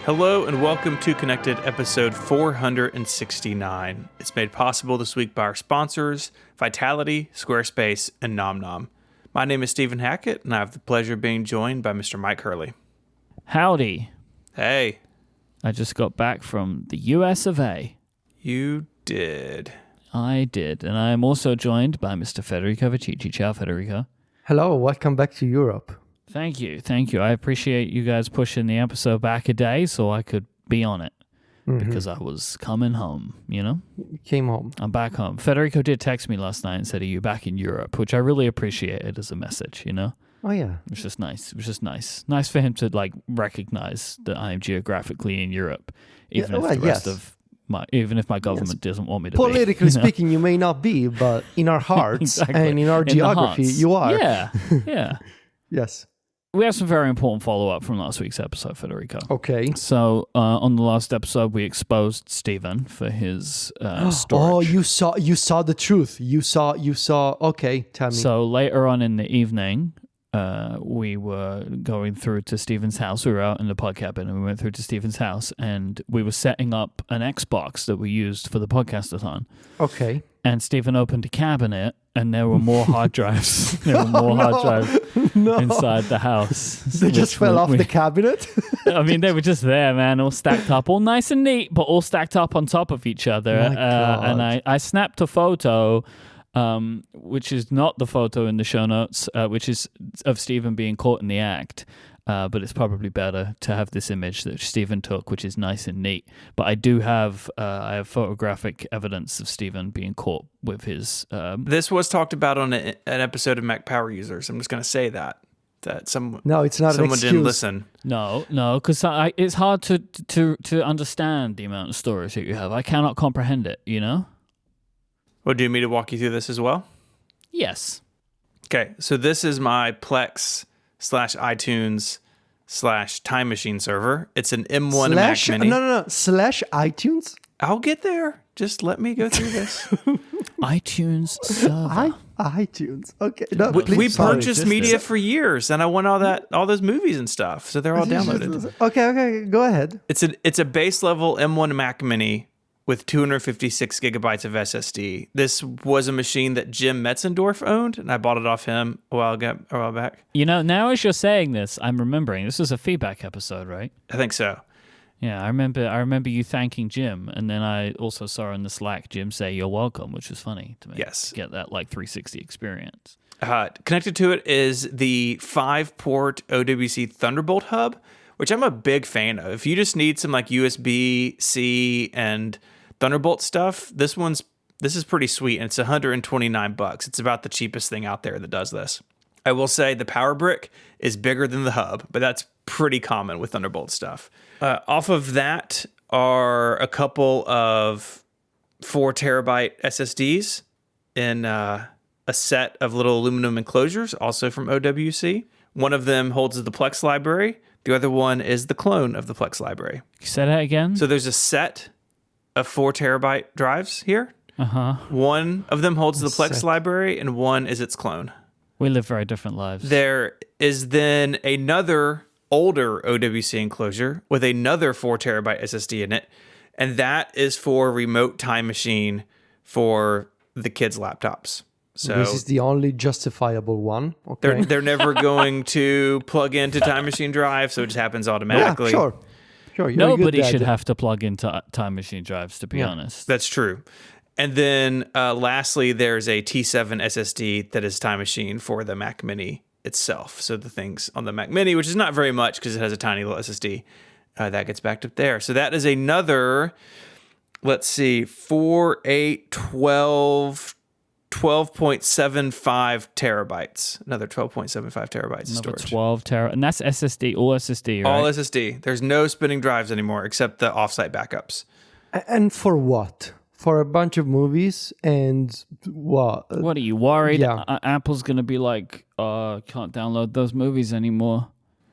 Hello and welcome to Connected episode 469. It's made possible this week by our sponsors, Vitality, Squarespace, and NomNom. My name is Stephen Hackett, and I have the pleasure of being joined by Mr. Myke Hurley. Howdy. Hey. I just got back from the US of A. You did. I did, and I am also joined by Mr. Federico Vicici. Ciao, Federico. Hello, welcome back to Europe. Thank you. I appreciate you guys pushing the episode back a day so I could be on it because I was coming home, you know? You came home. I'm back home. Federico did text me last night and said, "Are you back in Europe?" Which I really appreciated as a message, you know? Oh, yeah. It was just nice. Nice for him to, like, recognize that I am geographically in Europe, even if the rest of even if my government doesn't want me to Politically be. speaking, you may not be, but in our hearts Exactly. and in our geography, you are. Yeah. Yes. We have some very important follow-up from last week's episode, Federico. Okay. So, on the last episode, we exposed Stephen for his storage. Oh, you saw the truth. You saw. Okay, tell me. So later on in the evening, we were going through to Stephen's house. We were out in the pod cabin, and we went through to Stephen's house, and we were setting up an Xbox that we used for the podcast-a-thon. Okay. And Stephen opened a cabinet, and there were more hard drives. Hard drives inside the house. They just fell off the cabinet? I mean, they were just there, man, all stacked up, all nice and neat, but all stacked up on top of each other. And I snapped a photo, which is not the photo in the show notes, which is of Stephen being caught in the act. But it's probably better to have this image that Stephen took, which is nice and neat. But I do have I have photographic evidence of Stephen being caught with his... This was talked about on an episode of Mac Power Users. I'm just going to say that someone it's not someone an excuse. didn't listen. No, because it's hard to understand the amount of storage that you have. I cannot comprehend it, you know? Well, do you need me to walk you through this as well? Yes. Okay, so this is my Plex/iTunes/Time Machine server. It's an M1 Mac Mini. No. /iTunes? I'll get there. Just let me go through this. iTunes server. iTunes. Okay. No, we sorry. purchased media for years, and I want all those movies and stuff, so they're all downloaded. Okay. Go ahead. It's a base level M1 Mac Mini with 256 gigabytes of SSD. This was a machine that Jim Metzendorf owned, and I bought it off him a while back. You know, now as you're saying this, I'm remembering. This was a feedback episode, right? I think so. Yeah, I remember you thanking Jim, and then I also saw in the Slack Jim say "you're welcome," which was funny to me. Yes. To get that like 360 experience. Connected to it is the 5-port OWC Thunderbolt hub, which I'm a big fan of. If you just need some like USB-C and Thunderbolt stuff, this is pretty sweet, and it's $129. It's about the cheapest thing out there that does this. I will say the power brick is bigger than the hub, but that's pretty common with Thunderbolt stuff. Off of that are a couple of 4 terabyte SSDs in a set of little aluminum enclosures, also from OWC. One of them holds the Plex library. The other one is the clone of the Plex library. Say that again? So there's a set of 4 terabyte drives here. One of them holds the Plex library, and one is its clone. We live very different lives. There is then another older OWC enclosure with another 4 terabyte SSD in it, and that is for remote Time Machine for the kids' laptops. So this is the only justifiable one. Okay. They're never going to plug into Time Machine drive, so it just happens automatically. Yeah, sure. Nobody should have to plug into Time Machine drives, to be honest. That's true. And then lastly, there's a T7 SSD that is Time Machine for the Mac Mini itself. So the things on the Mac Mini, which is not very much because it has a tiny little SSD, that gets backed up there. So that is another, let's see, 4, 8, 12, 12.75 terabytes. Another 12.75 terabytes of storage. 12 terabytes. And that's SSD, all SSD, right? All SSD. There's no spinning drives anymore except the offsite backups. And for what? For a bunch of movies and what? What are you worried? Yeah. Apple's going to be like, can't download those movies anymore.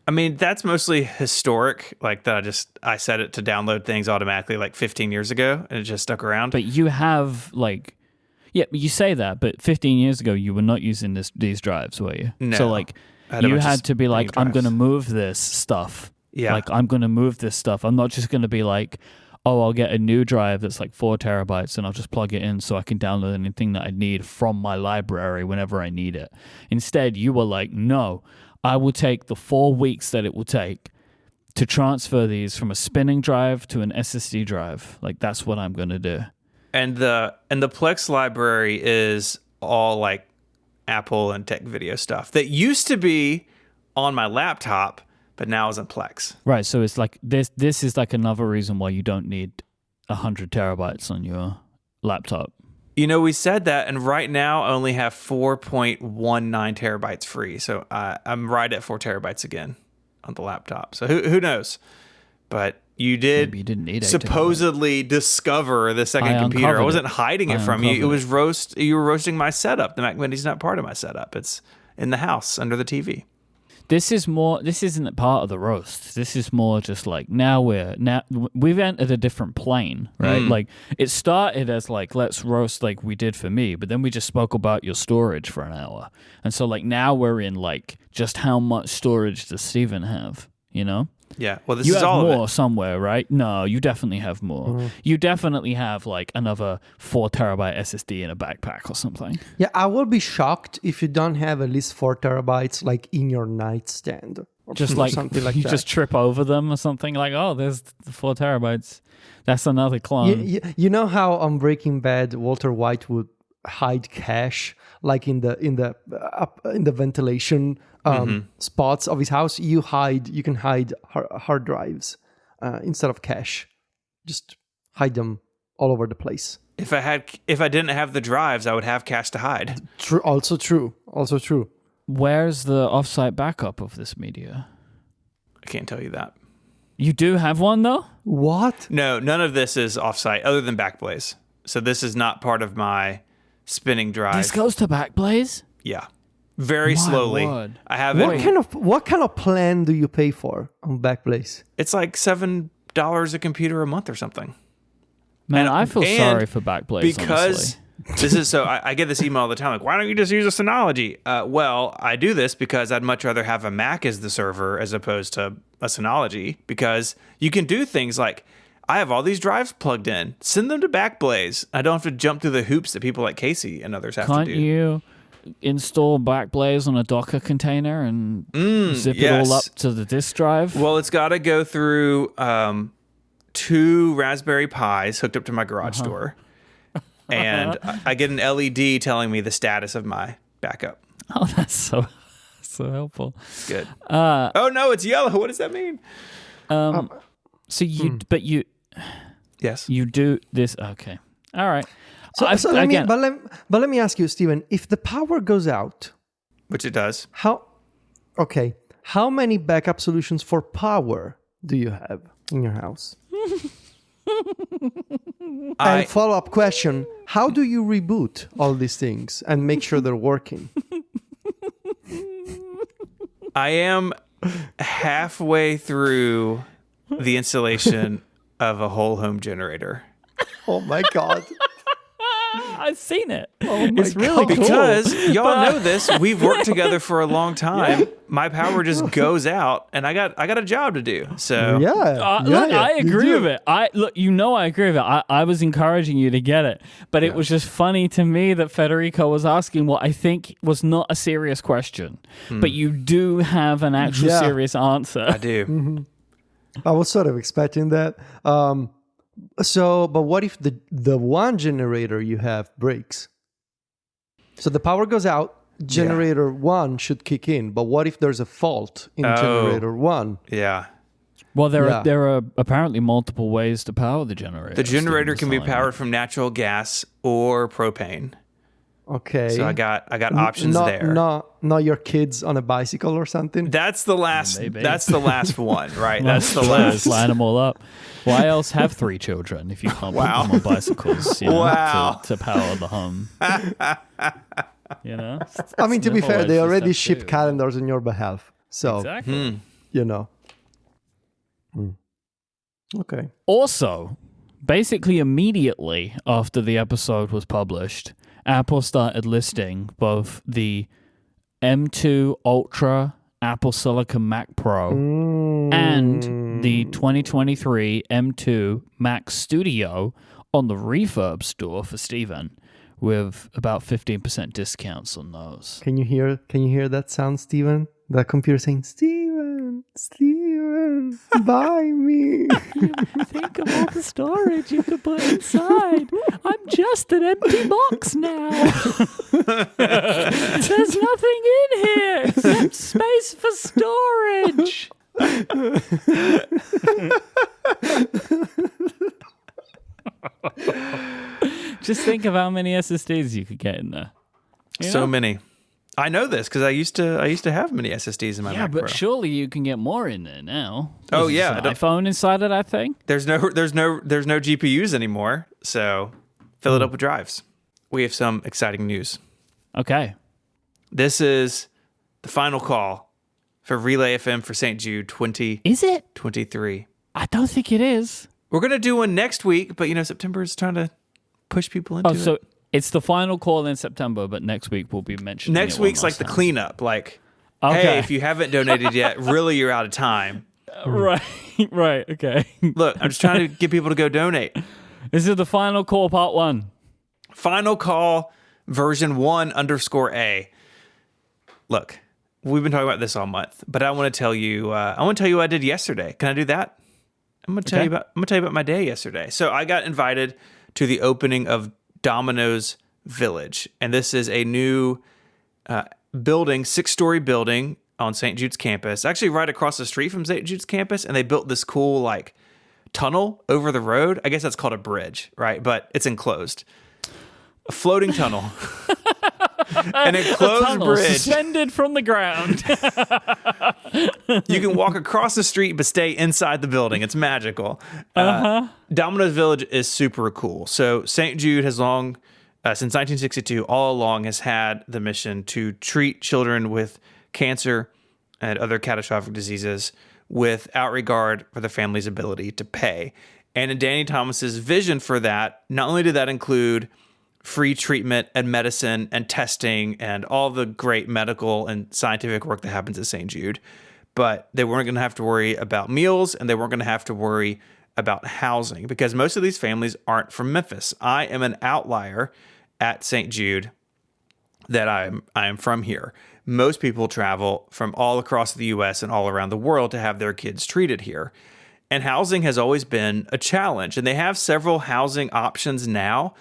I mean, that's mostly historic, like that I set it to download things automatically like 15 years ago, and it just stuck around. But you have like, yeah, you say that, but 15 years ago you were not using these drives, were you? No. So like, you had to be like, I'm going to move this stuff Yeah. Like, I'm going to move this stuff. I'm not just going to be like, oh, I'll get a new drive that's like 4 terabytes and I'll just plug it in so I can download anything that I need from my library whenever I need it. Instead, you were like, no, I will take the 4 weeks that it will take to transfer these from a spinning drive to an SSD drive. Like, that's what I'm going to do. And the Plex library is all like Apple and tech video stuff that used to be on my laptop, but now is in Plex. Right, so it's like this is like another reason why you don't need 100 terabytes on your laptop. You know, we said that, and right now I only have 4.19 terabytes free. So I'm right at 4 terabytes again on the laptop. So who knows? But you Maybe you didn't need 8 supposedly discover the second computer. I wasn't hiding it from you. It was you were roasting my setup. The Mac Mini's not part of my setup. It's in the house under the TV. This isn't part of the roast. This is more just like now we've entered a different plane, right? Like it started as like, let's roast like we did for me, but then we just spoke about your storage for an hour. And so like now we're in like just how much storage does Steven have, you know? Yeah, well, this you is have all more of it. somewhere, right? No, you definitely have more. You definitely have like another 4 terabyte SSD in a backpack or something. Yeah, I will be shocked if you don't have at least 4 terabytes like in your nightstand. Or Just like something like you that. just trip over them or something like, oh, there's the 4 terabytes. That's another clone. You know how on Breaking Bad, Walter White would hide cash like in the ventilation spots of his house. You can hide hard drives instead of cash. Just hide them all over the place. If I didn't have the drives, I would have cash to hide. Also true. Where's the offsite backup of this media? I can't tell you that. You do have one though? What? No, none of this is offsite other than Backblaze. So this is not part of my spinning drive. This goes to Backblaze? Yeah. Very slowly. Word. I have What kind of plan do you pay for on Backblaze? It's like $7 a computer a month or something. Man, I feel sorry for Backblaze, because honestly. this is so I get this email all the time like, why don't you just use a Synology? Well, I do this because I'd much rather have a Mac as the server as opposed to a Synology, because you can do things like, I have all these drives plugged in, send them to Backblaze. I don't have to jump through the hoops that people like Casey and others have to do. Can't you install Backblaze on a Docker container and zip it all up to the disk drive? Well, it's got to go through 2 Raspberry Pis hooked up to my garage door. And I get an LED telling me the status of my backup. Oh, that's so helpful. Good. Oh, no, it's yellow. What does that mean? So you Yes. you do this. Okay. All right. So let me ask you, Steven, if the power goes out, Which it does. how many backup solutions for power do you have in your house? And follow-up question, how do you reboot all these things and make sure they're working? I am halfway through the installation of a whole home generator. Oh my God. I've seen it. Oh my It's really God. cool. Because y'all know this, we've worked together for a long time. Yeah. My power just goes out, and I got a job to do. So I agree with it. I agree with it. I was encouraging you to get it, but it was just funny to me that Federico was asking what I think was not a serious question, but you do have an actual serious answer. I do. Mm-hmm. I was sort of expecting that. But what if the one generator you have breaks? So the power goes out, generator 1 should kick in, but what if there's a fault in generator 1? Yeah. Well, there are apparently multiple ways to power the generator. The generator can be powered from natural gas or propane. Okay. So I got options there. Not your kids on a bicycle or something. That's the last. That's the last one, right? That's the last. Line them all up. Why else have 3 children if you can't put them on bicycles? To power the home. You know. I mean, to be fair, they already ship calendars on your behalf, so exactly. You know. Okay. Also, basically immediately after the episode was published, Apple started listing both the M2 Ultra Apple Silicon Mac Pro, and the 2023 M2 Mac Studio on the Refurb store for Steven, with about 15% discounts on those. Can you hear that sound, Steven? The computer saying, Steven, buy me. Think of all the storage you could put inside. I'm just an empty box now. There's nothing in here except space for storage. Just think of how many SSDs you could get in there. So many. I know this because I used to have many SSDs in my Mac Pro. But surely you can get more in there now. Oh yeah, an iPhone inside of that thing. There's no GPUs anymore, so fill it up with drives. We have some exciting news. Okay, this is the final call for Relay FM for St. Jude 2023. Is it? I don't think it is. We're gonna do one next week, but September is trying to push people into it. So it's the final call in September, but next week we'll be mentioning. Next week's like the cleanup. Like, okay. Hey, if you haven't donated yet, really you're out of time. Right. Okay. Look, I'm just trying to get people to go donate. This is the final call, part 1. Final call, version 1_A. Look, we've been talking about this all month, but I want to tell you. What I did yesterday. Can I do that? I'm going to tell you about my day yesterday. So I got invited to the opening of Domino's Village, and this is a new building, 6-story building on St. Jude's campus, actually right across the street from St. Jude's campus, and they built this cool like tunnel over the road. I guess that's called a bridge, right? But it's enclosed. A floating tunnel. An enclosed bridge. Suspended from the ground. You can walk across the street but stay inside the building. It's magical. Domino's Village is super cool. So St. Jude has long, since 1962, all along has had the mission to treat children with cancer and other catastrophic diseases without regard for the family's ability to pay. And in Danny Thomas's vision for that, not only did that include free treatment and medicine and testing and all the great medical and scientific work that happens at St. Jude, but they weren't going to have to worry about meals, and they weren't going to have to worry about housing, because most of these families aren't from Memphis. I am an outlier at St. Jude that I am from here. Most people travel from all across the U.S. and all around the world to have their kids treated here. And housing has always been a challenge, and they have several housing options now.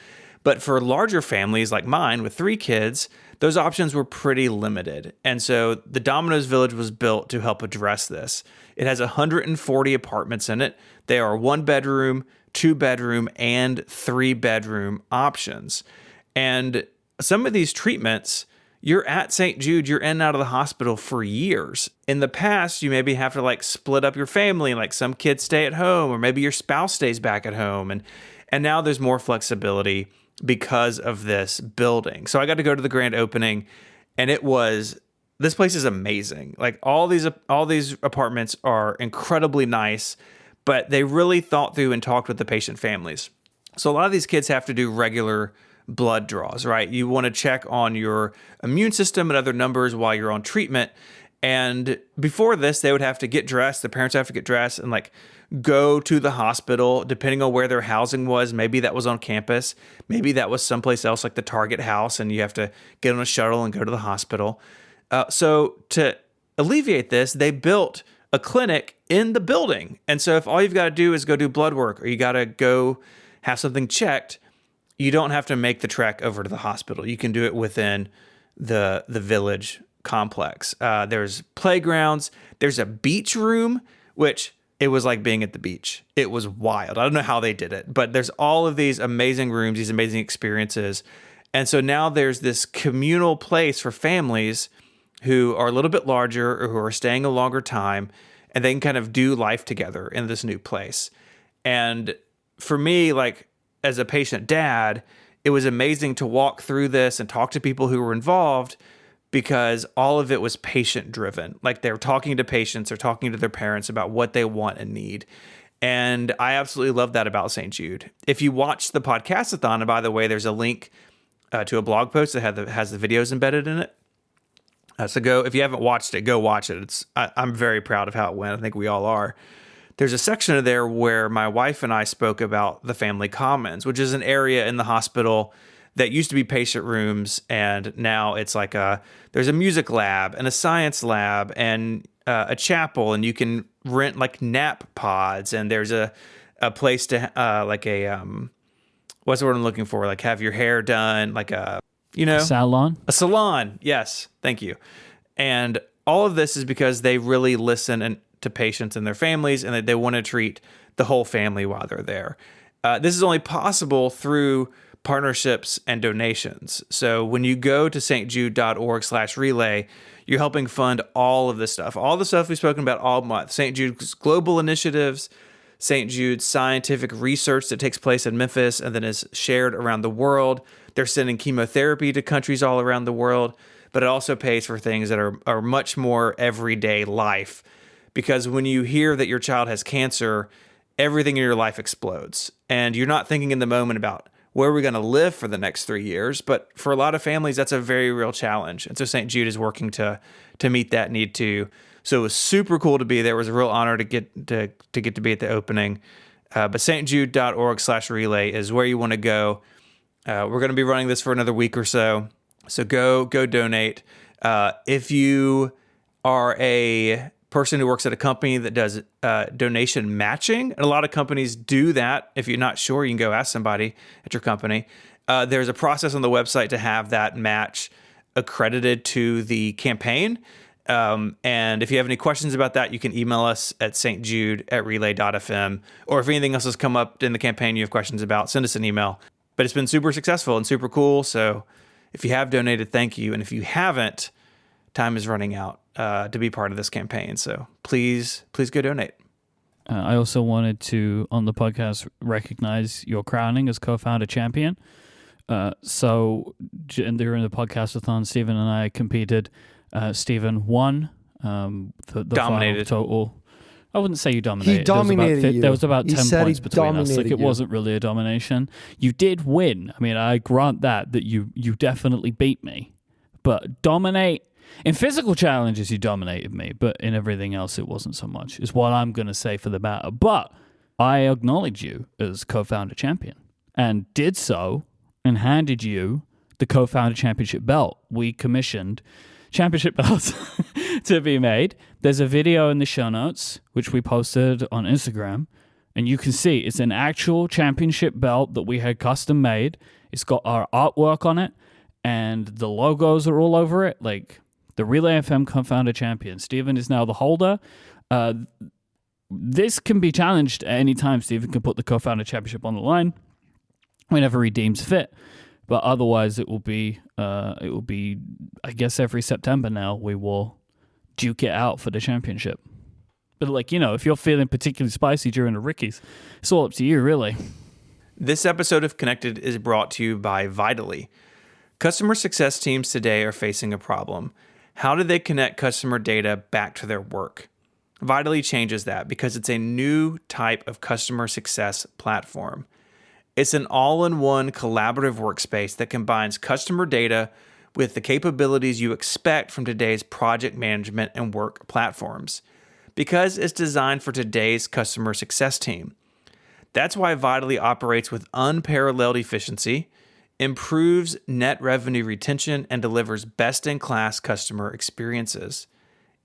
But for larger families like mine with 3 kids, those options were pretty limited. And so the Domino's Village was built to help address this. It has 140 apartments in it. They are 1-bedroom, 2-bedroom, and 3-bedroom options. And some of these treatments, you're at St. Jude, you're in and out of the hospital for years. In the past, you maybe have to like split up your family, like some kids stay at home, or maybe your spouse stays back at home. And now there's more flexibility because of this building. So I got to go to the grand opening, and this place is amazing. Like all these apartments are incredibly nice, but they really thought through and talked with the patient families. So a lot of these kids have to do regular blood draws, right? You want to check on your immune system and other numbers while you're on treatment. And before this, they would have to get dressed. The parents have to get dressed and like go to the hospital, depending on where their housing was. Maybe that was on campus. Maybe that was someplace else like the Target house, and you have to get on a shuttle and go to the hospital. So to alleviate this, they built a clinic in the building. And so if all you've got to do is go do blood work, or you got to go have something checked, you don't have to make the trek over to the hospital. You can do it within the village complex. There's playgrounds. There's a beach room, which it was like being at the beach. It was wild. I don't know how they did it, but there's all of these amazing rooms, these amazing experiences. And so now there's this communal place for families who are a little bit larger or who are staying a longer time, and they can kind of do life together in this new place. And for me, like as a patient dad, it was amazing to walk through this and talk to people who were involved, because all of it was patient driven. Like they were talking to patients or talking to their parents about what they want and need. And I absolutely love that about St. Jude. If you watch the podcast-a-thon, and by the way, there's a link to a blog post that has the videos embedded in it. So go, if you haven't watched it, go watch it. I'm very proud of how it went. I think we all are. There's a section of there where my wife and I spoke about the family commons, which is an area in the hospital that used to be patient rooms, and now it's like there's a music lab and a science lab and a chapel, and you can rent like nap pods, and there's a place to what's the word I'm looking for? Like have your hair done, like a salon. A salon, yes, thank you. And all of this is because they really listen to patients and their families, and that they want to treat the whole family while they're there. This is only possible through partnerships and donations. So when you go to stjude.org/relay, you're helping fund all of this stuff, all the stuff we've spoken about all month. St. Jude's global initiatives, St. Jude's scientific research that takes place in Memphis and then is shared around the world. They're sending chemotherapy to countries all around the world, but it also pays for things that are much more everyday life. Because when you hear that your child has cancer, everything in your life explodes. And you're not thinking in the moment about where are we going to live for the next 3 years. But for a lot of families, that's a very real challenge. And so St. Jude is working to meet that need too. So it was super cool to be there. It was a real honor to get to be at the opening. But stjude.org/relay is where you want to go. We're going to be running this for another week or so. So go donate. If you are a person who works at a company that does donation matching, and a lot of companies do that. If you're not sure, you can go ask somebody at your company. There's a process on the website to have that match accredited to the campaign. And if you have any questions about that, you can email us at stjude@relay.fm. Or if anything else has come up in the campaign you have questions about, send us an email. But it's been super successful and super cool. So if you have donated, thank you. And if you haven't, time is running out to be part of this campaign. So please go donate. I also wanted to, on the podcast, recognize your crowning as co-founder champion. So during the podcast-a-thon, Stephen and I competed. Stephen won the dominated final total. I wouldn't say you dominated. He dominated you. There was about 10 points between us. Like, it you. wasn't really a domination. You did win. I mean, I grant that you definitely beat me. But dominate... In physical challenges, you dominated me, but in everything else, it wasn't so much, is what I'm going to say for the matter. But I acknowledge you as co-founder champion and did so and handed you the co-founder championship belt. We commissioned championship belts to be made. There's a video in the show notes, which we posted on Instagram, and you can see it's an actual championship belt that we had custom made. It's got our artwork on it, and the logos are all over it, like... The Relay FM co-founder champion. Stephen is now the holder. This can be challenged at any time. Stephen can put the co-founder championship on the line whenever he deems fit. But otherwise, it will be, I guess, every September now, we will duke it out for the championship. But, if you're feeling particularly spicy during the Rickies, it's all up to you, really. This episode of Connected is brought to you by Vitally. Customer success teams today are facing a problem. How do they connect customer data back to their work? Vitally changes that because it's a new type of customer success platform. It's an all-in-one collaborative workspace that combines customer data with the capabilities you expect from today's project management and work platforms, because it's designed for today's customer success team. That's why Vitally operates with unparalleled efficiency, improves net revenue retention, and delivers best-in-class customer experiences.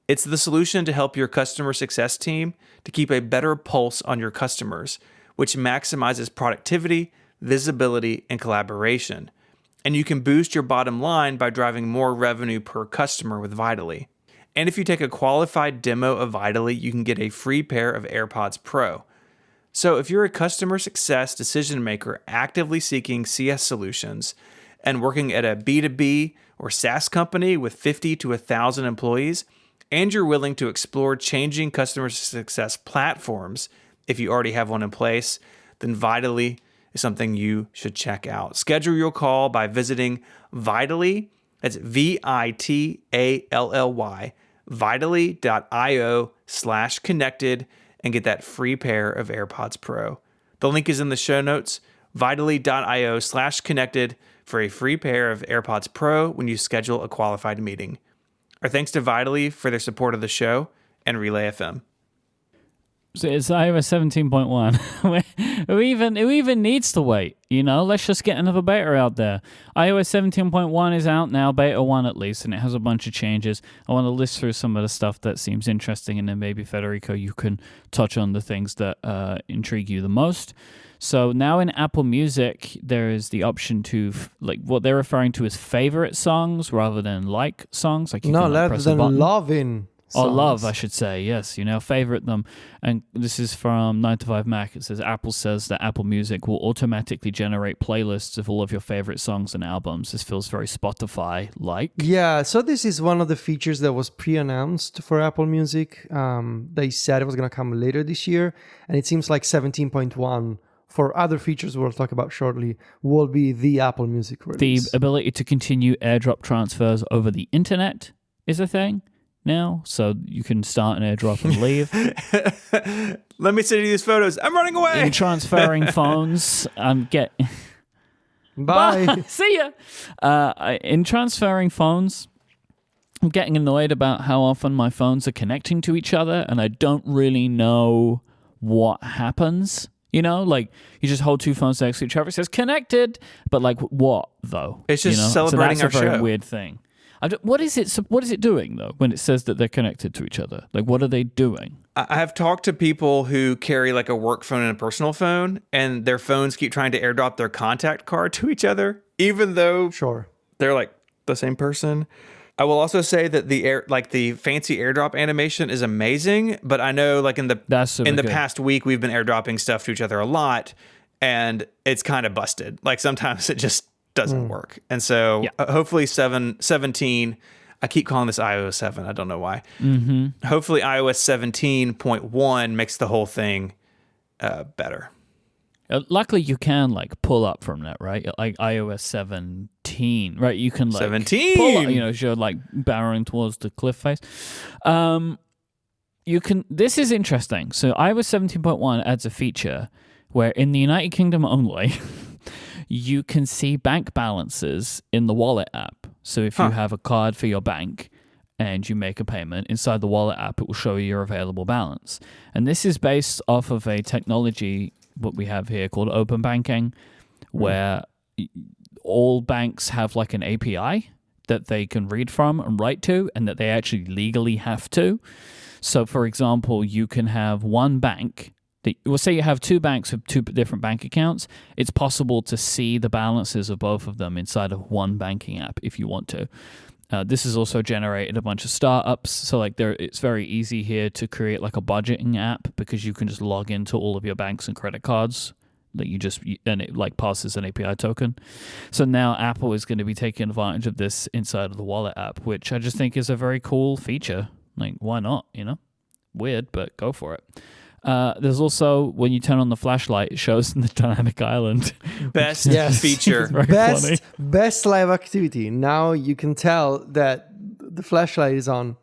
It's the solution to help your customer success team to keep a better pulse on your customers, which maximizes productivity, visibility, and collaboration. And you can boost your bottom line by driving more revenue per customer with Vitally. And if you take a qualified demo of Vitally, you can get a free pair of AirPods Pro. So if you're a customer success decision maker actively seeking CS solutions and working at a B2B or SaaS company with 50 to 1,000 employees, and you're willing to explore changing customer success platforms, if you already have one in place, then Vitally is something you should check out. Schedule your call by visiting Vitally, that's Vitally, vitally.io/connected, and get that free pair of AirPods Pro. The link is in the show notes, vitally.io/connected for a free pair of AirPods Pro when you schedule a qualified meeting. Our thanks to Vitally for their support of the show and Relay FM. So it's iOS 17.1. Who even needs to wait? Let's just get another beta out there. iOS 17.1 is out now, beta 1 at least, and it has a bunch of changes. I want to list through some of the stuff that seems interesting, and then maybe, Federico, you can touch on the things that intrigue you the most. So now in Apple Music, there is the option to, what they're referring to as favorite songs rather than like songs. Like you can rather press a than button. loving. Or love, I should say. Yes, you now favorite them. And this is from 9to5Mac. It says, Apple says that Apple Music will automatically generate playlists of all of your favorite songs and albums. This feels very Spotify-like. Yeah, so this is one of the features that was pre-announced for Apple Music. They said it was going to come later this year. And it seems like 17.1, for other features we'll talk about shortly, will be the Apple Music release. The ability to continue AirDrop transfers over the internet is a thing now, so you can start an AirDrop and leave. Let me send you these photos. I'm running away. In transferring phones, Bye. See ya. In transferring phones, I'm getting annoyed about how often my phones are connecting to each other, and I don't really know what happens. You just hold two phones next to each other. It says connected, but what though? It's just celebrating so that's our a very show. Weird thing. What is it doing though when it says that they're connected to each other? What are they doing? I have talked to people who carry a work phone and a personal phone, and their phones keep trying to AirDrop their contact card to each other, even though they're the same person. I will also say that the fancy AirDrop animation is amazing, but I know in the past week we've been AirDropping stuff to each other a lot, and it's kind of busted. Sometimes it just doesn't work. And so hopefully 17, I keep calling this iOS 7. I don't know why. Mm-hmm. Hopefully iOS 17.1 makes the whole thing better. Luckily, you can pull up from that, right? iOS 17, right? You can 17, pull up, as you're barreling towards the cliff face. You can. This is interesting. So iOS 17.1 adds a feature where in the United Kingdom only, you can see bank balances in the Wallet app. So if you have a card for your bank and you make a payment, inside the Wallet app, it will show you your available balance. And this is based off of a technology, what we have here, called open banking, where all banks have an API that they can read from and write to, and that they actually legally have to. So, for example, you can have one bank. Say you have two banks with two different bank accounts. It's possible to see the balances of both of them inside of one banking app if you want to. This has also generated a bunch of startups. So it's very easy here to create a budgeting app, because you can just log into all of your banks and credit cards and it passes an API token. So now Apple is going to be taking advantage of this inside of the Wallet app, which I just think is a very cool feature. Why not? Weird, but go for it. There's also, when you turn on the flashlight, it shows in the dynamic island. Best feature. Best live activity. Now you can tell that the flashlight is on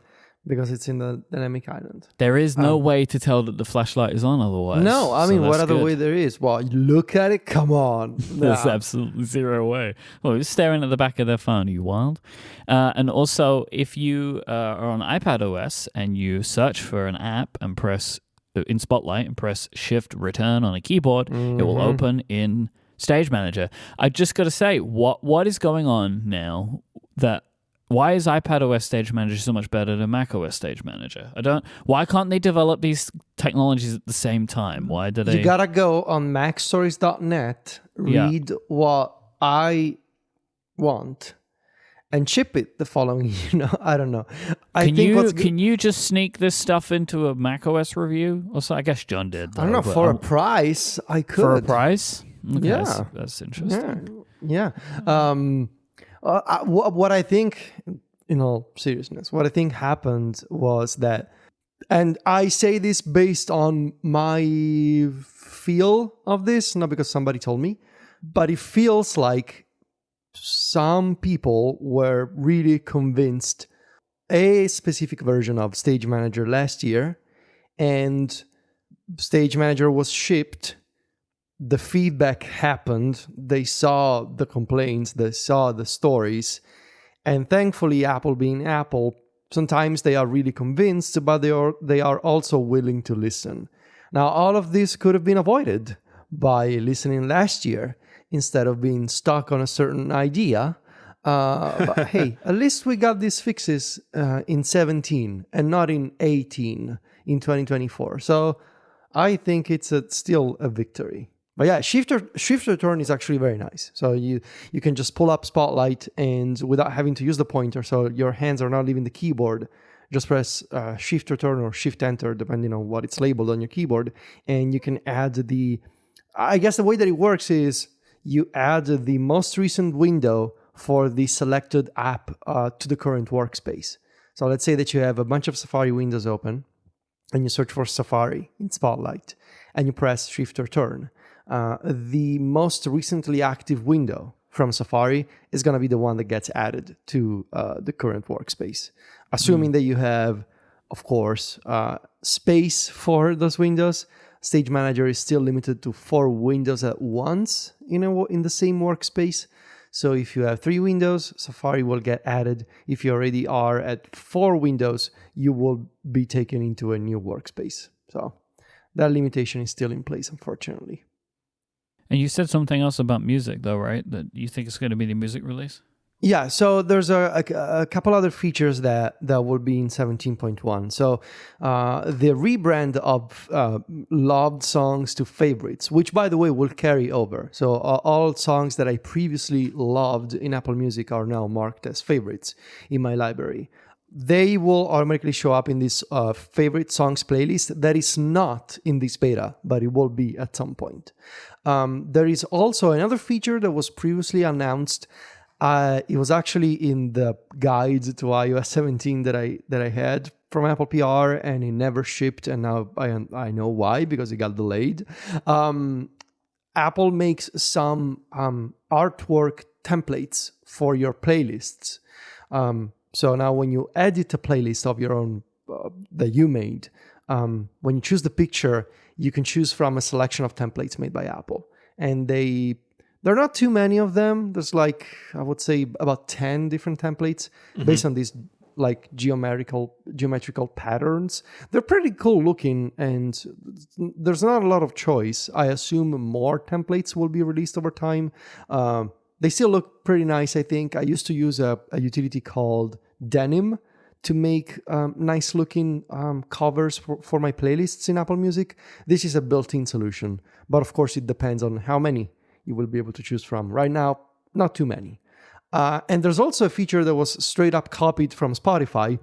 because it's in the dynamic island. There is no way to tell that the flashlight is on otherwise. No, what other way there is? Well, look at it. Come on. There's absolutely zero way. Well, you're staring at the back of their phone. Are you wild? And also, if you are on iPadOS and you search for an app and press in Spotlight and press Shift Return on a keyboard, it will open in Stage Manager. I just got to say, what is going on now? Why is iPadOS Stage Manager so much better than macOS Stage Manager? Why can't they develop these technologies at the same time? Why do they? You gotta go on macstories.net, read what I want, and ship it the following, I don't know. Can you just sneak this stuff into a macOS review? Also, I guess John did. I don't know. For a price, I could. For a price? Okay, yeah. That's interesting. Yeah. What I think, in all seriousness, what I think happened was that, and I say this based on my feel of this, not because somebody told me, but it feels like some people were really convinced a specific version of Stage Manager last year, and Stage Manager was shipped. The feedback happened. They saw the complaints. They saw the stories. And thankfully, Apple being Apple Sometimes they are really convinced, but they are also willing to listen. Now, all of this could have been avoided by listening last year instead of being stuck on a certain idea. But hey, at least we got these fixes in 17 and not in 18 in 2024. So I think it's still a victory. But yeah, shift return is actually very nice. So you can just pull up Spotlight and without having to use the pointer, so your hands are not leaving the keyboard, just press shift return or shift enter, depending on what it's labeled on your keyboard. And you can add I guess the way that it works is you add the most recent window for the selected app to the current workspace. So let's say that you have a bunch of Safari windows open and you search for Safari in Spotlight and you press shift return. The most recently active window from Safari is going to be the one that gets added to the current workspace. Assuming that you have, of course, space for those windows. Stage Manager is still limited to 4 windows at once in the same workspace. So if you have 3 windows, Safari will get added. If you already are at 4 windows, you will be taken into a new workspace. So that limitation is still in place, unfortunately. And you said something else about music, though, right? That you think it's going to be the music release? Yeah, so there's a couple other features that will be in 17.1. So the rebrand of loved songs to favorites, which, by the way, will carry over. So all songs that I previously loved in Apple Music are now marked as favorites in my library. They will automatically show up in this favorite songs playlist that is not in this beta, but it will be at some point. There is also another feature that was previously announced. It was actually in the guide to iOS 17 that I had from Apple PR, and it never shipped, and now I know why, because it got delayed. Apple makes some artwork templates for your playlists. So now when you edit a playlist of your own that you made, when you choose the picture, you can choose from a selection of templates made by Apple. And there are not too many of them. There's I would say about 10 different templates based on these geometrical patterns. They're pretty cool looking, and there's not a lot of choice. I assume more templates will be released over time. They still look pretty nice, I think. I used to use a utility called Denim to make nice looking covers for my playlists in Apple Music. This is a built-in solution, but of course it depends on how many you will be able to choose from. Right now, not too many. And there's also a feature that was straight up copied from Spotify.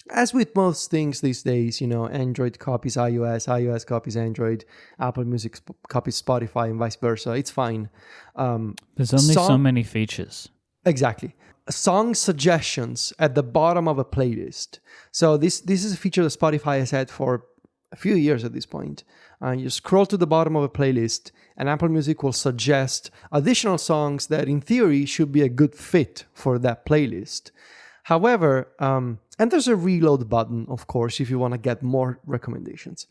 As with most things these days, Android copies iOS, iOS copies Android, Apple Music copies Spotify, and vice versa. It's fine. There's only so many features. Exactly. Song suggestions at the bottom of a playlist. So this is a feature that Spotify has had for a few years at this point. You scroll to the bottom of a playlist, and Apple Music will suggest additional songs that in theory should be a good fit for that playlist. However, and there's a reload button, of course, if you want to get more recommendations.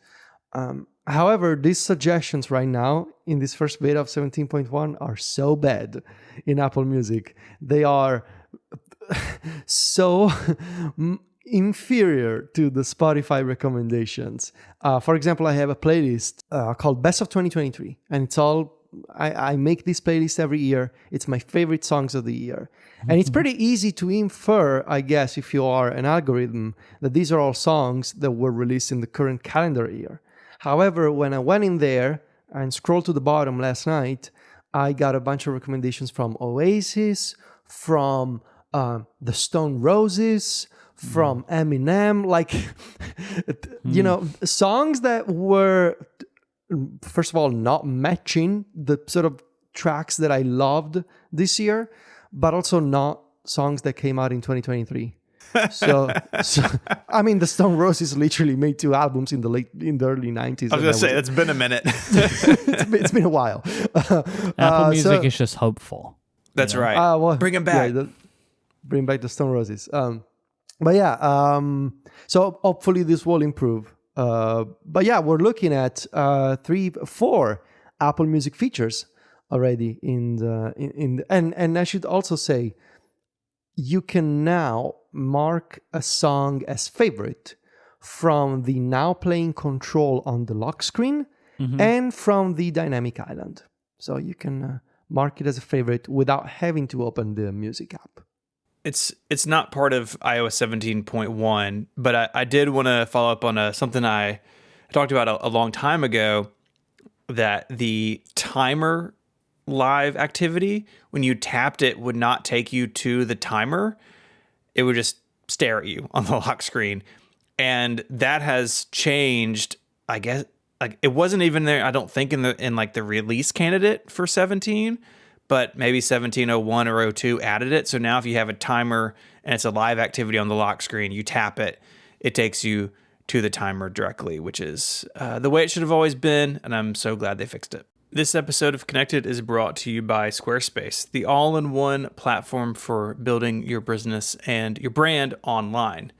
However, these suggestions right now in this first beta of 17.1 are so bad in Apple Music. They are so inferior to the Spotify recommendations. For example, I have a playlist called Best of 2023, and it's all I make this playlist every year. It's my favorite songs of the year. And it's pretty easy to infer, I guess, if you are an algorithm, that these are all songs that were released in the current calendar year. However, when I went in there and scrolled to the bottom last night, I got a bunch of recommendations from Oasis, from the Stone Roses, from Eminem, songs that were, first of all, not matching the sort of tracks that I loved this year, but also not songs that came out in 2023. So I mean, the Stone Roses literally made 2 albums in the early 90s. I was going to say, it's been a minute. it's been a while. Apple Music is just hopeful. That's right. Bring them back. Yeah, bring back the Stone Roses. But yeah, so hopefully this will improve. But yeah, we're looking at 3-4 Apple Music features already and I should also say, you can now mark a song as favorite from the now playing control on the lock screen and from the dynamic island. So you can mark it as a favorite without having to open the music app. It's not part of iOS 17.1, but I did want to follow up on something I talked about a long time ago, that the timer live activity, when you tapped it, would not take you to the timer. It would just stare at you on the lock screen. And that has changed, I guess. Like, it wasn't even there, I don't think, in the release candidate for 17, but maybe 17.01 or 02 added it. So now if you have a timer and it's a live activity on the lock screen, you tap it, it takes you to the timer directly, which is the way it should have always been, and I'm so glad they fixed it. This episode of Connected is brought to you by Squarespace, the all-in-one platform for building your business and your brand online.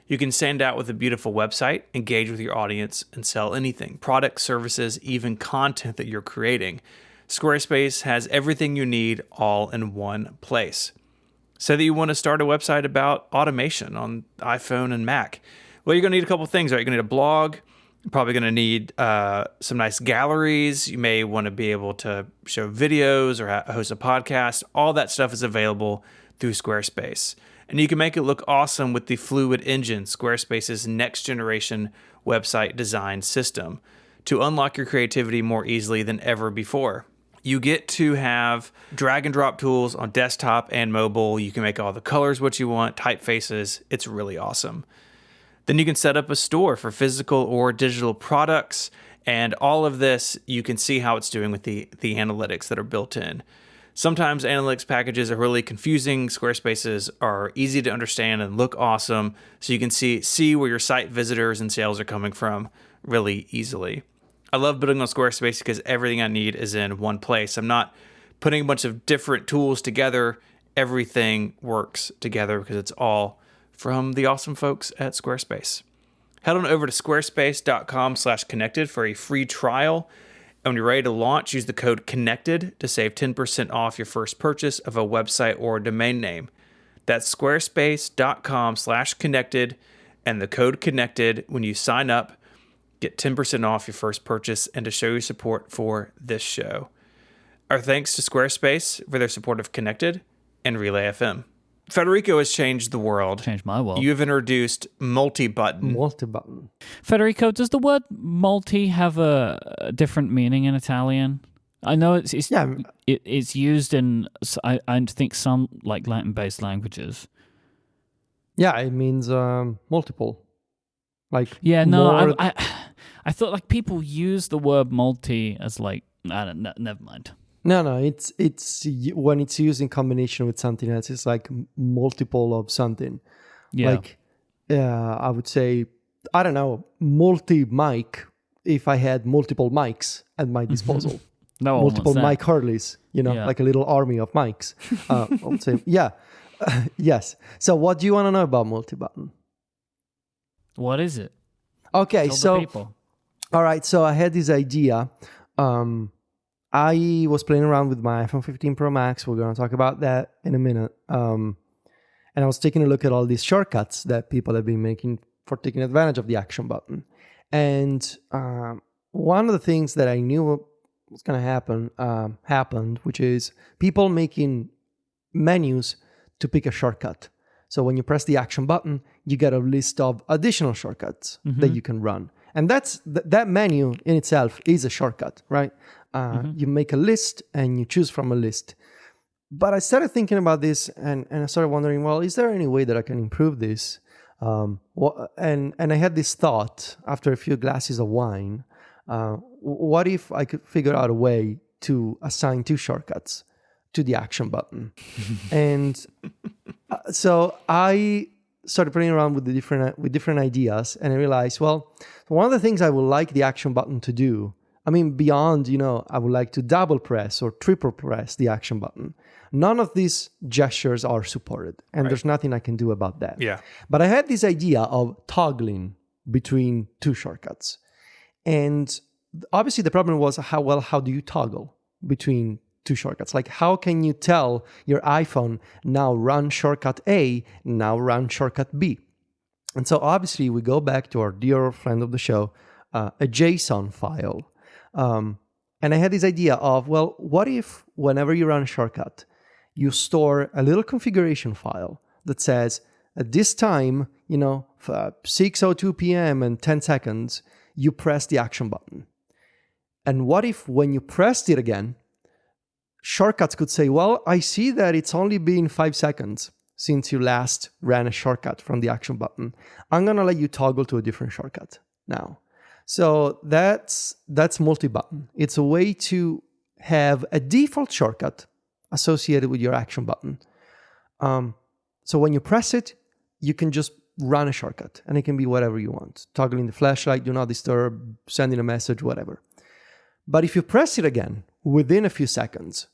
You can stand out with a beautiful website, engage with your audience, and sell anything, products, services, even content that you're creating. Squarespace has everything you need all in one place. Say that you want to start a website about automation on iPhone and Mac. Well, you're going to need a couple things, right? You're going to need a blog. You're probably going to need some nice galleries. You may want to be able to show videos or host a podcast. All that stuff is available through Squarespace. And you can make it look awesome with the Fluid Engine, Squarespace's next-generation website design system, to unlock your creativity more easily than ever before. You get to have drag-and-drop tools on desktop and mobile. You can make all the colors what you want, typefaces. It's really awesome. Then you can set up a store for physical or digital products, and all of this, you can see how it's doing with the analytics that are built in. Sometimes analytics packages are really confusing. Squarespaces are easy to understand and look awesome, so you can see where your site visitors and sales are coming from really easily. I love building on Squarespace because everything I need is in one place. I'm not putting a bunch of different tools together. Everything works together because it's all from the awesome folks at Squarespace. Head on over to squarespace.com/connected for a free trial. And when you're ready to launch, use the code CONNECTED to save 10% off your first purchase of a website or domain name. That's squarespace.com/connected, and the code CONNECTED when you sign up. Get 10% off your first purchase and to show your support for this show. Our thanks to Squarespace for their support of Connected and Relay FM. Federico has changed the world. Changed my world. You've introduced multi-button. Multi-button. Federico, does the word multi have a different meaning in Italian? I know it's used in, I think, some like Latin-based languages. Yeah, it means multiple. Like I thought like people use the word multi as like, I don't know, never mind. No, it's when it's used in combination with something else, it's like multiple of something. Yeah. Like, I would say, I don't know, multi-mic if I had multiple mics at my disposal. No, multiple mic Hurleys, like a little army of mics. I would say, yeah. Yes. So what do you want to know about multi-button? What is it? Okay, Tell the people. All right, so I had this idea. I was playing around with my iPhone 15 Pro Max. We're going to talk about that in a minute. And I was taking a look at all these shortcuts that people have been making for taking advantage of the action button. And one of the things that I knew was going to happen happened, which is people making menus to pick a shortcut. So when you press the action button, you get a list of additional shortcuts that you can run. And that menu in itself is a shortcut, right? You make a list and you choose from a list. But I started thinking about this and I started wondering, well, is there any way that I can improve this? And I had this thought after a few glasses of wine. What if I could figure out a way to assign 2 shortcuts to the action button? And so I started playing around with different ideas, and I realized, well, one of the things I would like the action button to do, I mean, beyond, I would like to double press or triple press the action button. None of these gestures are supported, and there's nothing I can do about that. Yeah. But I had this idea of toggling between 2 shortcuts. And obviously the problem was how do you toggle between two shortcuts. Like, how can you tell your iPhone, now run shortcut A, now run shortcut B? And so obviously we go back to our dear friend of the show, a JSON file. And I had this idea of, well, what if whenever you run a shortcut, you store a little configuration file that says, at this time, 6:02 p.m. and 10 seconds, you press the action button. And what if when you pressed it again, shortcuts could say, well, I see that it's only been 5 seconds since you last ran a shortcut from the action button. I'm going to let you toggle to a different shortcut now. So that's multi-button. It's a way to have a default shortcut associated with your action button. So when you press it, you can just run a shortcut, and it can be whatever you want. Toggling the flashlight, do not disturb, sending a message, whatever. But if you press it again within a few seconds,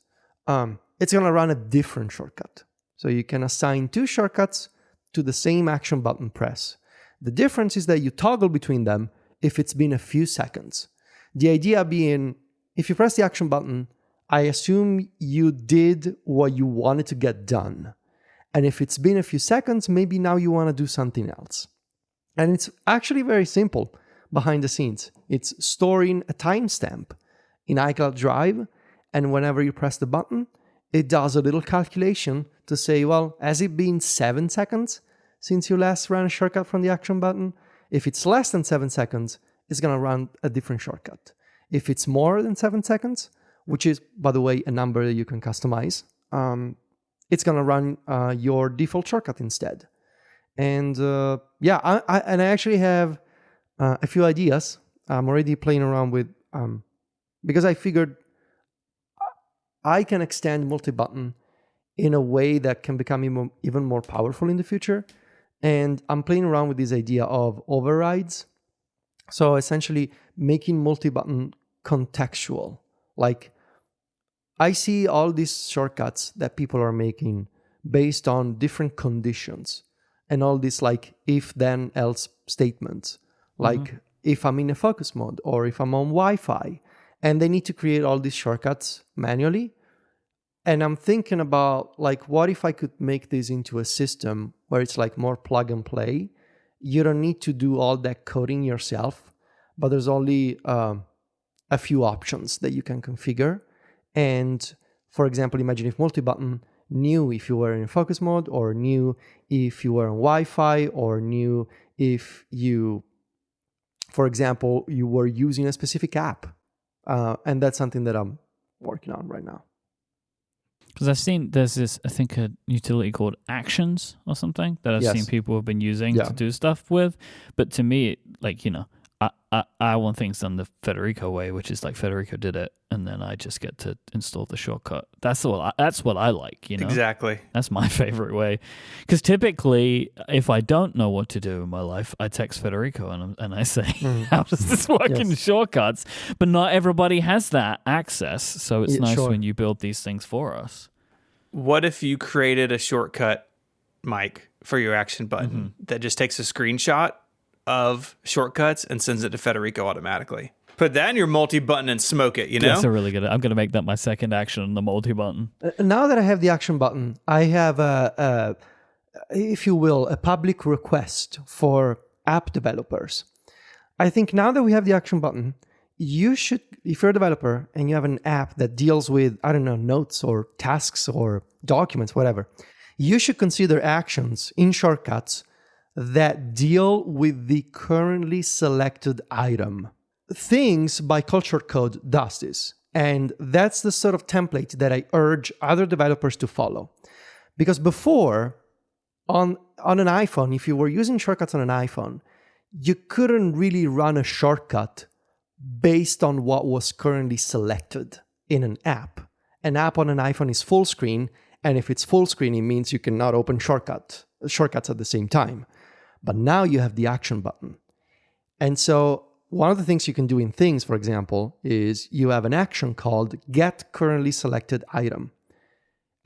it's going to run a different shortcut. So you can assign two shortcuts to the same action button press. The difference is that you toggle between them if it's been a few seconds. The idea being, if you press the action button, I assume you did what you wanted to get done. And if it's been a few seconds, maybe now you want to do something else. And it's actually very simple behind the scenes. It's storing a timestamp in iCloud Drive, and whenever you press the button, it does a little calculation to say, well, has it been 7 seconds since you last ran a shortcut from the action button? If it's less than 7 seconds, it's going to run a different shortcut. If it's more than 7 seconds, which is, by the way, a number that you can customize, it's going to run your default shortcut instead. And I actually have a few ideas. I'm already playing around with, because I figured I can extend multi-button in a way that can become even more powerful in the future. And I'm playing around with this idea of overrides. So essentially making multi-button contextual. Like, I see all these shortcuts that people are making based on different conditions and all these like if then else statements, like if I'm in a focus mode or if I'm on Wi-Fi, and they need to create all these shortcuts manually. And I'm thinking about like, what if I could make this into a system where it's like more plug and play? You don't need to do all that coding yourself, but there's only a few options that you can configure. And for example, imagine if multi-button knew if you were in focus mode, or knew if you were on Wi-Fi, or knew if you, for example, you were using a specific app. And that's something that I'm working on right now. Because I've seen there's this, I think, a utility called Actions or something that I've seen people have been using to do stuff with. But to me, like, I want things done the Federico way, which is like Federico did it, and then I just get to install the shortcut. That's what I like, Exactly. That's my favorite way. Because typically, if I don't know what to do in my life, I text Federico and I say, how does this work in shortcuts? But not everybody has that access, so it's nice when you build these things for us. What if you created a shortcut, Myke, for your action button that just takes a screenshot of shortcuts and sends it to Federico automatically? Put that in your multi-button and smoke it, That's a really good. I'm going to make that my second action on the multi-button. Now that I have the action button, I have if you will, a public request for app developers. I think now that we have the action button, you should, if you're a developer and you have an app that deals with, I don't know, notes or tasks or documents, whatever, you should consider actions in shortcuts that deal with the currently selected item. Things by Culture Code does this. And that's the sort of template that I urge other developers to follow. Because before, on an iPhone, if you were using shortcuts on an iPhone, you couldn't really run a shortcut based on what was currently selected in an app. An app on an iPhone is full screen, and if it's full screen, it means you cannot open shortcuts at the same time. But now you have the action button. And so one of the things you can do in Things, for example, is you have an action called Get Currently Selected Item.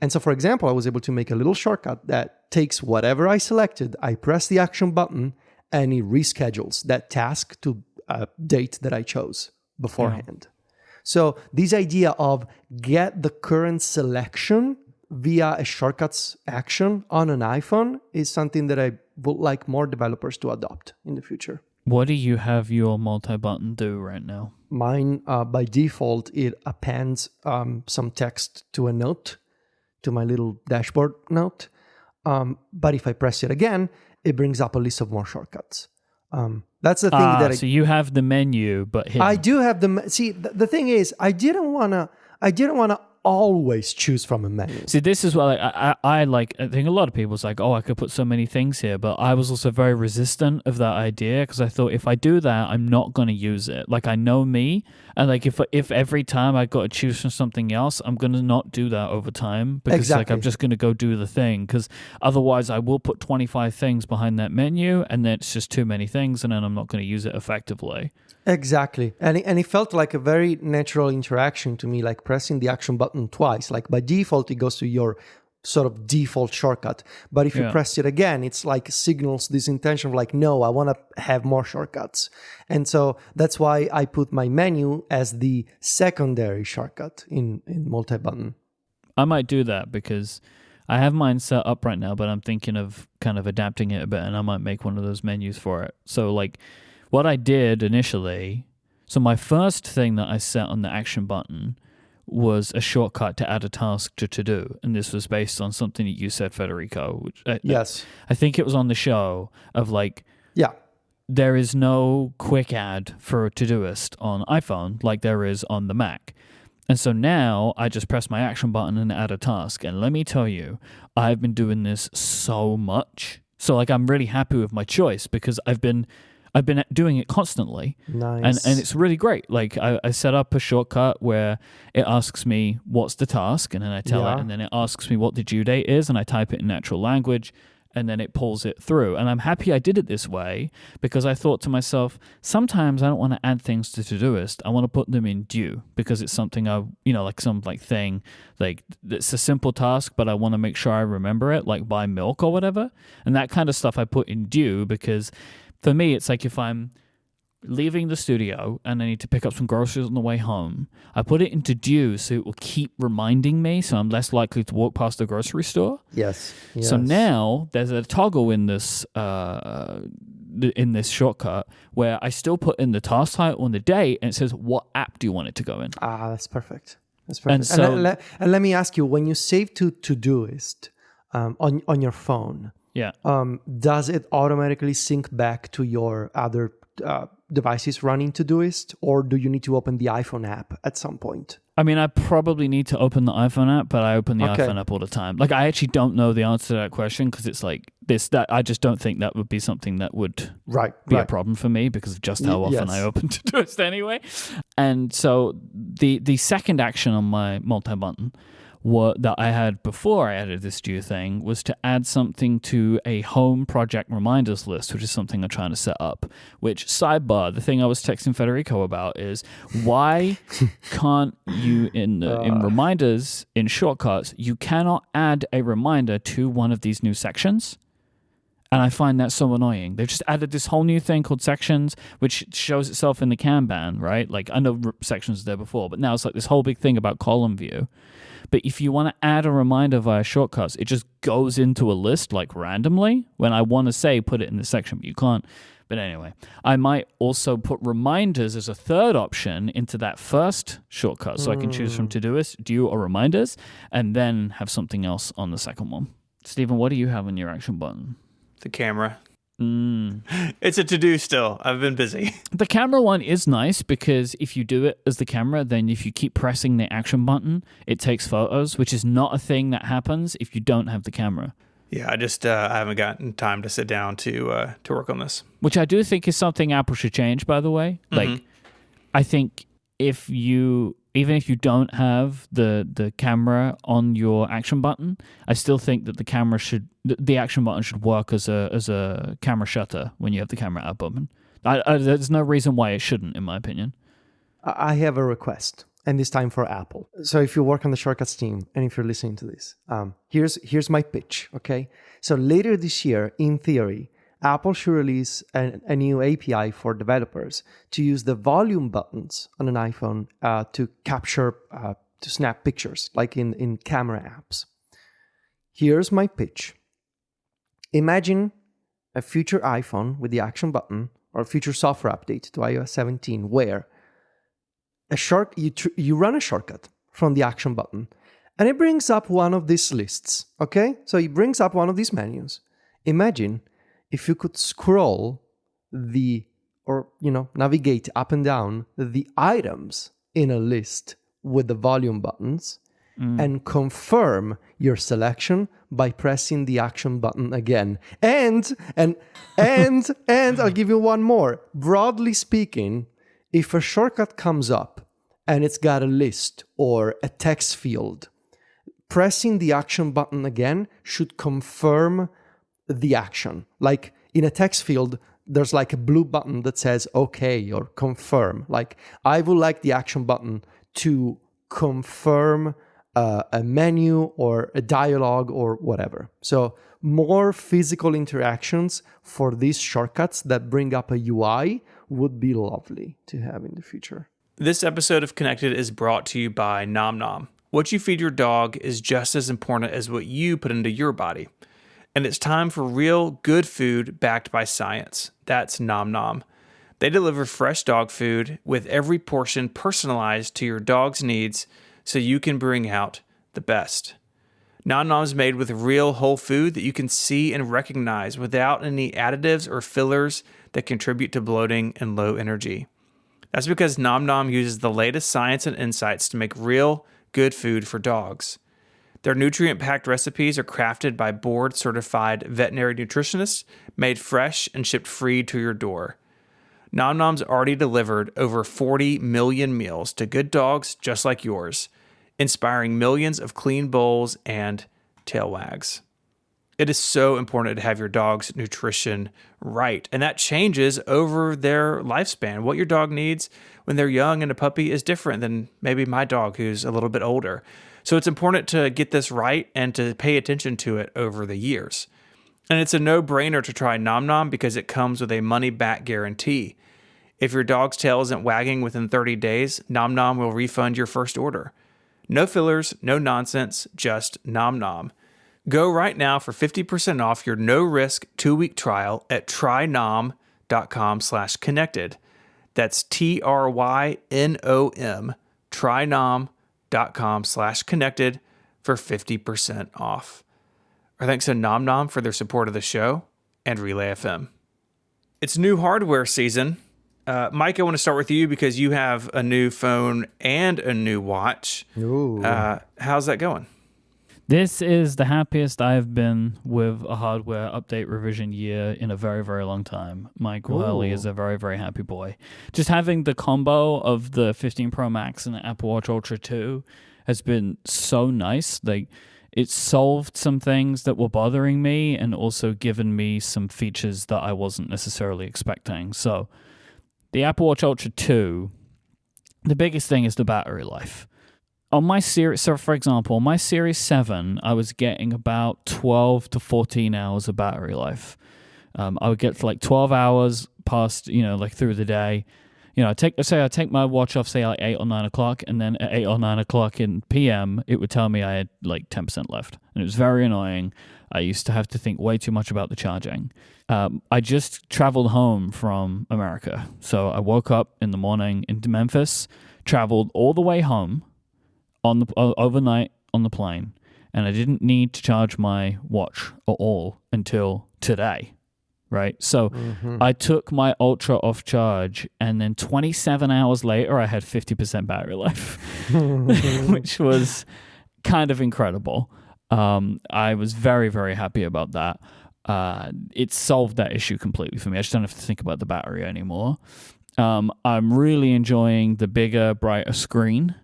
And so, for example, I was able to make a little shortcut that takes whatever I selected, I press the action button, and it reschedules that task to a date that I chose beforehand. So this idea of get the current selection via a shortcuts action on an iPhone is something that I would like more developers to adopt in the future. What do you have your multi-button do right now? Mine, by default, it appends some text to a note, to my little dashboard note. But if I press it again, it brings up a list of more shortcuts. That's the thing so you have the menu, but hidden. I do have the thing is, I didn't wanna always choose from a menu. See, this is what I like. I think a lot of people's like, oh, I could put so many things here, but I was also very resistant of that idea because I thought if I do that, I'm not going to use it. Like I know me, and like if every time I got to choose from something else, I'm going to not do that over time because like I'm just going to go do the thing because otherwise I will put 25 things behind that menu and then it's just too many things and then I'm not going to use it effectively. Exactly. And it felt like a very natural interaction to me, like pressing the action button twice. Like by default, it goes to your sort of default shortcut. But if you press it again, it's like signals this intention of like, no, I want to have more shortcuts. And so that's why I put my menu as the secondary shortcut in multi-button. I might do that because I have mine set up right now, but I'm thinking of kind of adapting it a bit and I might make one of those menus for it. So like, what I did initially, so my first thing that I set on the action button was a shortcut to add a task to to-do. And this was based on something that you said, Federico. Which Yes. I think it was on the show of like, yeah, there is no quick add for a Todoist on iPhone like there is on the Mac. And so now I just press my action button and add a task. And let me tell you, I've been doing this so much. So like I'm really happy with my choice because I've been doing it constantly. Nice. And it's really great. Like I set up a shortcut where it asks me what's the task and then I tell it and then it asks me what the due date is and I type it in natural language and then it pulls it through. And I'm happy I did it this way because I thought to myself, sometimes I don't want to add things to Todoist. I want to put them in due because it's something like some like thing, like it's a simple task, but I want to make sure I remember it, like buy milk or whatever. And that kind of stuff I put in due because for me, it's like if I'm leaving the studio and I need to pick up some groceries on the way home, I put it into due so it will keep reminding me so I'm less likely to walk past the grocery store. Yes. So now there's a toggle in this shortcut where I still put in the task title and the date and it says what app do you want it to go in. That's perfect. And so, and let me ask you, when you save to Todoist on your phone, does it automatically sync back to your other devices running Todoist, or do you need to open the iPhone app at some point? I mean, I probably need to open the iPhone app, but I open the iPhone app all the time. Like, I actually don't know the answer to that question because it's like that. I just don't think that would be something that would be a problem for me because of just how often I open Todoist anyway. And so the second action on my multi-button that I had before I added this due thing was to add something to a home project reminders list, which is something I'm trying to set up. Which, sidebar, the thing I was texting Federico about is why can't you in reminders, in shortcuts, you cannot add a reminder to one of these new sections? And I find that so annoying. They've just added this whole new thing called sections, which shows itself in the Kanban, right? Like, I know sections were there before, but now it's like this whole big thing about column view. But if you want to add a reminder via shortcuts, it just goes into a list like randomly when I want to say put it in the section, but you can't. But anyway, I might also put reminders as a third option into that first shortcut so I can choose from Todoist, due, or reminders, and then have something else on the second one. Stephen, what do you have on your action button? The camera. It's a to-do still. I've been busy. The camera one is nice because if you do it as the camera, then if you keep pressing the action button, it takes photos, which is not a thing that happens if you don't have the camera. Yeah, I just I haven't gotten time to sit down to work on this. Which I do think is something Apple should change, by the way. Like, I think even if you don't have the camera on your action button, I still think that the action button should work as a camera shutter when you have the camera out button. There's no reason why it shouldn't, in my opinion. I have a request, and this time for Apple. So if you work on the Shortcuts team, and if you're listening to this, here's my pitch, okay? So later this year, in theory, Apple should release a new API for developers to use the volume buttons on an iPhone to capture, to snap pictures, like in camera apps. Here's my pitch. Imagine a future iPhone with the action button, or a future software update to iOS 17, where you run a shortcut from the action button, and it brings up one of these lists, okay? So it brings up one of these menus. Imagine if you could scroll navigate up and down the items in a list with the volume buttons and confirm your selection by pressing the action button again. And I'll give you one more. Broadly speaking, if a shortcut comes up and it's got a list or a text field, pressing the action button again should confirm the action. Like in a text field, there's like a blue button that says okay or confirm. Like I would like the action button to confirm a menu or a dialogue or whatever. So more physical interactions for these shortcuts that bring up a UI would be lovely to have in the future. This episode of Connected is brought to you by Nom Nom. What you feed your dog is just as important as what you put into your body. And it's time for real, good food backed by science. That's Nom Nom. They deliver fresh dog food with every portion personalized to your dog's needs so you can bring out the best. Nom Nom is made with real whole food that you can see and recognize without any additives or fillers that contribute to bloating and low energy. That's because Nom Nom uses the latest science and insights to make real, good food for dogs. Their nutrient-packed recipes are crafted by board-certified veterinary nutritionists, made fresh and shipped free to your door. Nom Nom's already delivered over 40 million meals to good dogs just like yours, inspiring millions of clean bowls and tail wags. It is so important to have your dog's nutrition right, and that changes over their lifespan. What your dog needs when they're young and a puppy is different than maybe my dog who's a little bit older. So it's important to get this right and to pay attention to it over the years. And it's a no-brainer to try Nom Nom because it comes with a money-back guarantee. If your dog's tail isn't wagging within 30 days, Nom Nom will refund your first order. No fillers, no nonsense, just Nom Nom. Go right now for 50% off your no-risk 2-week trial at trynom.com/connected. That's TRYNOM, trynom.com/connected for 50% off. Our thanks to Nom Nom for their support of the show and Relay FM. It's new hardware season. Myke, I want to start with you because you have a new phone and a new watch. Ooh. How's that going? This is the happiest I've been with a hardware update revision year in a very, very long time. Myke Hurley is a very, very happy boy. Just having the combo of the 15 Pro Max and the Apple Watch Ultra 2 has been so nice. Like, it solved some things that were bothering me and also given me some features that I wasn't necessarily expecting. So the Apple Watch Ultra 2, the biggest thing is the battery life. On my Series, so for example, on my Series 7, I was getting about 12 to 14 hours of battery life. I would get to like 12 hours past, like through the day. I take my watch off, say like 8 or 9 o'clock, and then at 8 or 9 o'clock in PM, it would tell me I had like 10% left. And it was very annoying. I used to have to think way too much about the charging. I just traveled home from America. So I woke up in the morning into Memphis, traveled all the way home, overnight on the plane, and I didn't need to charge my watch at all until today, right? So I took my Ultra off charge, and then 27 hours later, I had 50% battery life, which was kind of incredible. I was very, very happy about that. It solved that issue completely for me. I just don't have to think about the battery anymore. I'm really enjoying the bigger, brighter screen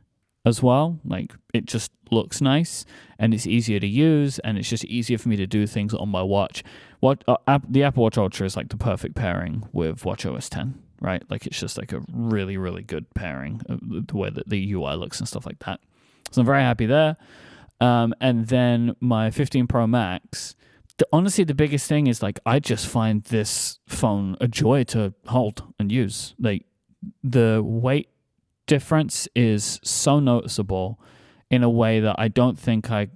as well. Like, it just looks nice and it's easier to use, and it's just easier for me to do things on my watch. The Apple Watch Ultra is like the perfect pairing with watchOS 10, right? Like, it's just like a really, really good pairing, the way that the UI looks and stuff like that. So I'm very happy there. And then my 15 Pro Max, honestly, the biggest thing is like I just find this phone a joy to hold and use. Like the weight difference is so noticeable in a way that I don't think I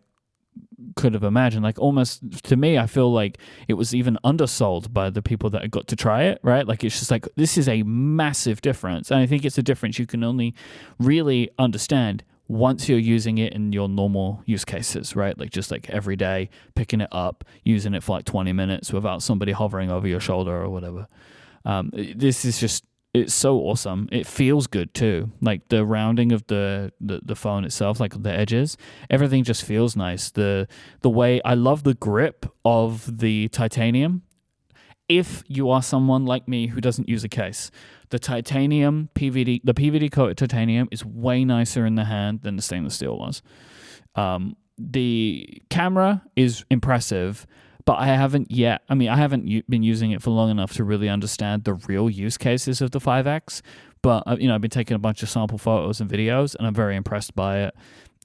could have imagined. Like almost to me, I feel like it was even undersold by the people that got to try it, right? Like it's just like, this is a massive difference. And I think it's a difference you can only really understand once you're using it in your normal use cases, right? Like just like every day, picking it up, using it for like 20 minutes without somebody hovering over your shoulder or whatever. This is just, it's so awesome. It feels good too. Like the rounding of the phone itself, like the edges, everything just feels nice. The way, I love the grip of the titanium. If you are someone like me who doesn't use a case, the PVD coated titanium is way nicer in the hand than the stainless steel was. The camera is impressive, but I haven't been using it for long enough to really understand the real use cases of the 5X. But I've been taking a bunch of sample photos and videos, and I'm very impressed by it.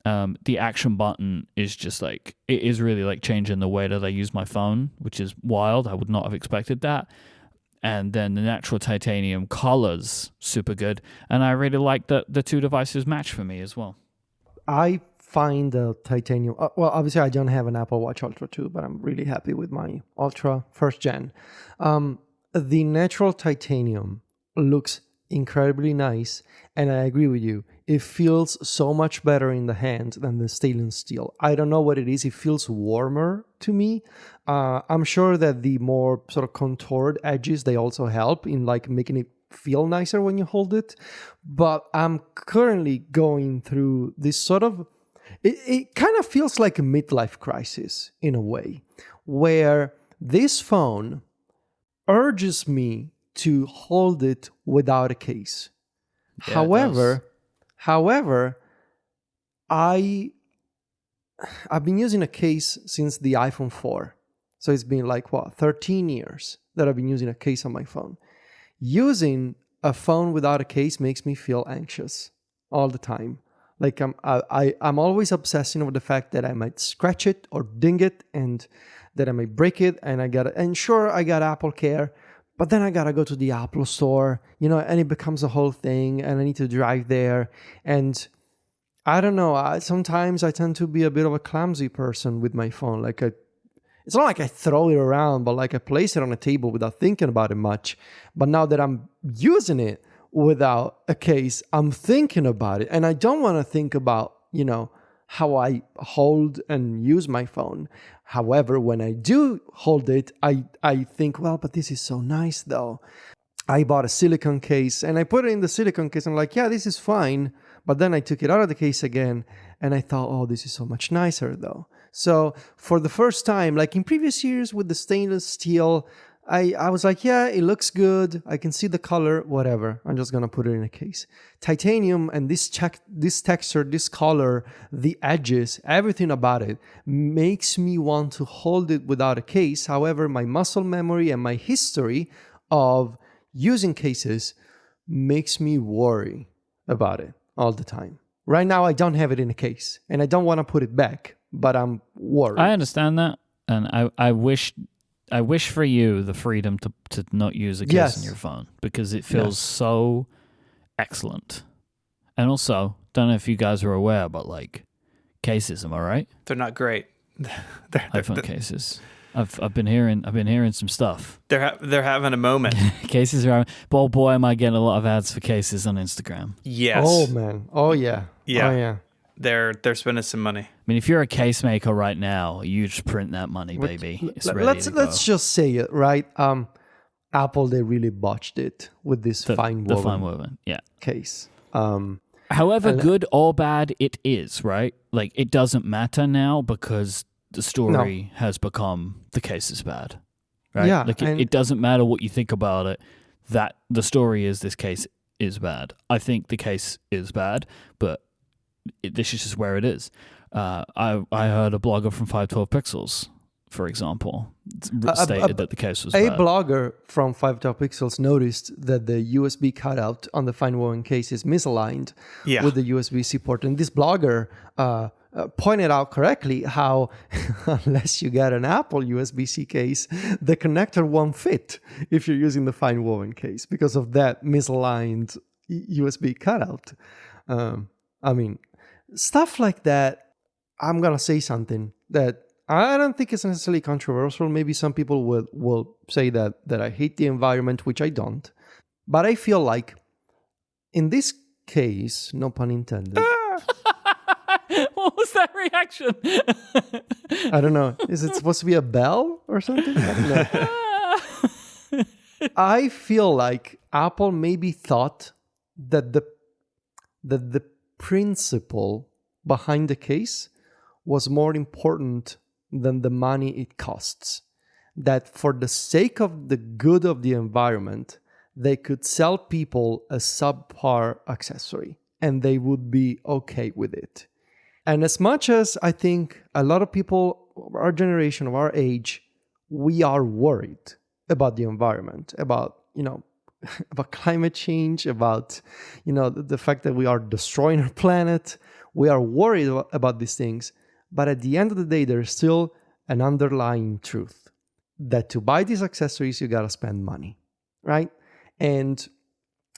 The action button is just like, it is really like changing the way that I use my phone, which is wild. I would not have expected that. And then the natural titanium colors, super good. And I really like that the two devices match for me as well. I find the titanium, well, obviously I don't have an Apple Watch Ultra 2, but I'm really happy with my Ultra 1st gen. The natural titanium looks incredibly nice, and I agree with you. It feels so much better in the hand than the stainless steel. I don't know what it is. It feels warmer to me. I'm sure that the more sort of contoured edges, they also help in like making it feel nicer when you hold it. But I'm currently going through this sort of, it kind of feels like a midlife crisis in a way, where this phone urges me to hold it without a case. Yeah, However, I've been using a case since the iPhone 4. So it's been like 13 years that I've been using a case on my phone. Using a phone without a case makes me feel anxious all the time. Like I'm always obsessing over the fact that I might scratch it or ding it, and that I might break it, and sure, I got Apple Care, but then I gotta go to the Apple store, and it becomes a whole thing, and I need to drive there. And I don't know, sometimes I tend to be a bit of a clumsy person with my phone. Like it's not like I throw it around, but like I place it on a table without thinking about it much. But now that I'm using it without a case, I'm thinking about it. And I don't want to think about, how I hold and use my phone. However, when I do hold it, I think, well, but this is so nice though. I bought a silicone case and I put it in the silicone case. I'm like, yeah, this is fine. But then I took it out of the case again and I thought, oh, this is so much nicer though. So for the first time, like in previous years with the stainless steel, I was like, yeah, it looks good. I can see the color, whatever. I'm just going to put it in a case. Titanium and this texture, this color, the edges, everything about it makes me want to hold it without a case. However, my muscle memory and my history of using cases makes me worry about it all the time. Right now, I don't have it in a case and I don't want to put it back, but I'm worried. I understand that. And I wish for you the freedom to not use a case on your phone, because it feels so excellent. And also, don't know if you guys are aware, but like cases, am I right? They're not great. iPhone cases. I've been hearing some stuff. They're having a moment. Cases are, but oh boy, am I getting a lot of ads for cases on Instagram. Yes. Oh man. Oh yeah. Yeah. Oh yeah. They're spending some money. I mean, if you're a case maker right now, you just print that money, baby. It's ready to go. Let's just say it, right? Apple, they really botched it with this fine woven case. However good or bad it is, right? Like, it doesn't matter now because the story has become the case is bad, right? Yeah, like it doesn't matter what you think about it. That the story is this case is bad. I think the case is bad, but this is just where it is. I heard a blogger from 512 Pixels, for example, stated that the case was bad. A blogger from 512 Pixels noticed that the USB cutout on the fine woven case is misaligned with the USB-C port. And this blogger pointed out correctly how unless you get an Apple USB-C case, the connector won't fit if you're using the fine woven case because of that misaligned USB cutout. I mean, stuff like that. I'm gonna say something that I don't think is necessarily controversial. Maybe some people will say that I hate the environment, which I don't. But I feel like in this case, no pun intended. What was that reaction? I don't know. Is it supposed to be a bell or something? I don't know. I feel like Apple maybe thought that the principle behind the case was more important than the money it costs. That for the sake of the good of the environment, they could sell people a subpar accessory and they would be okay with it. And as much as I think a lot of people of our generation, of our age, we are worried about the environment, about, about climate change, about, the fact that we are destroying our planet. We are worried about these things. But at the end of the day, there's still an underlying truth that to buy these accessories, you got to spend money, right? And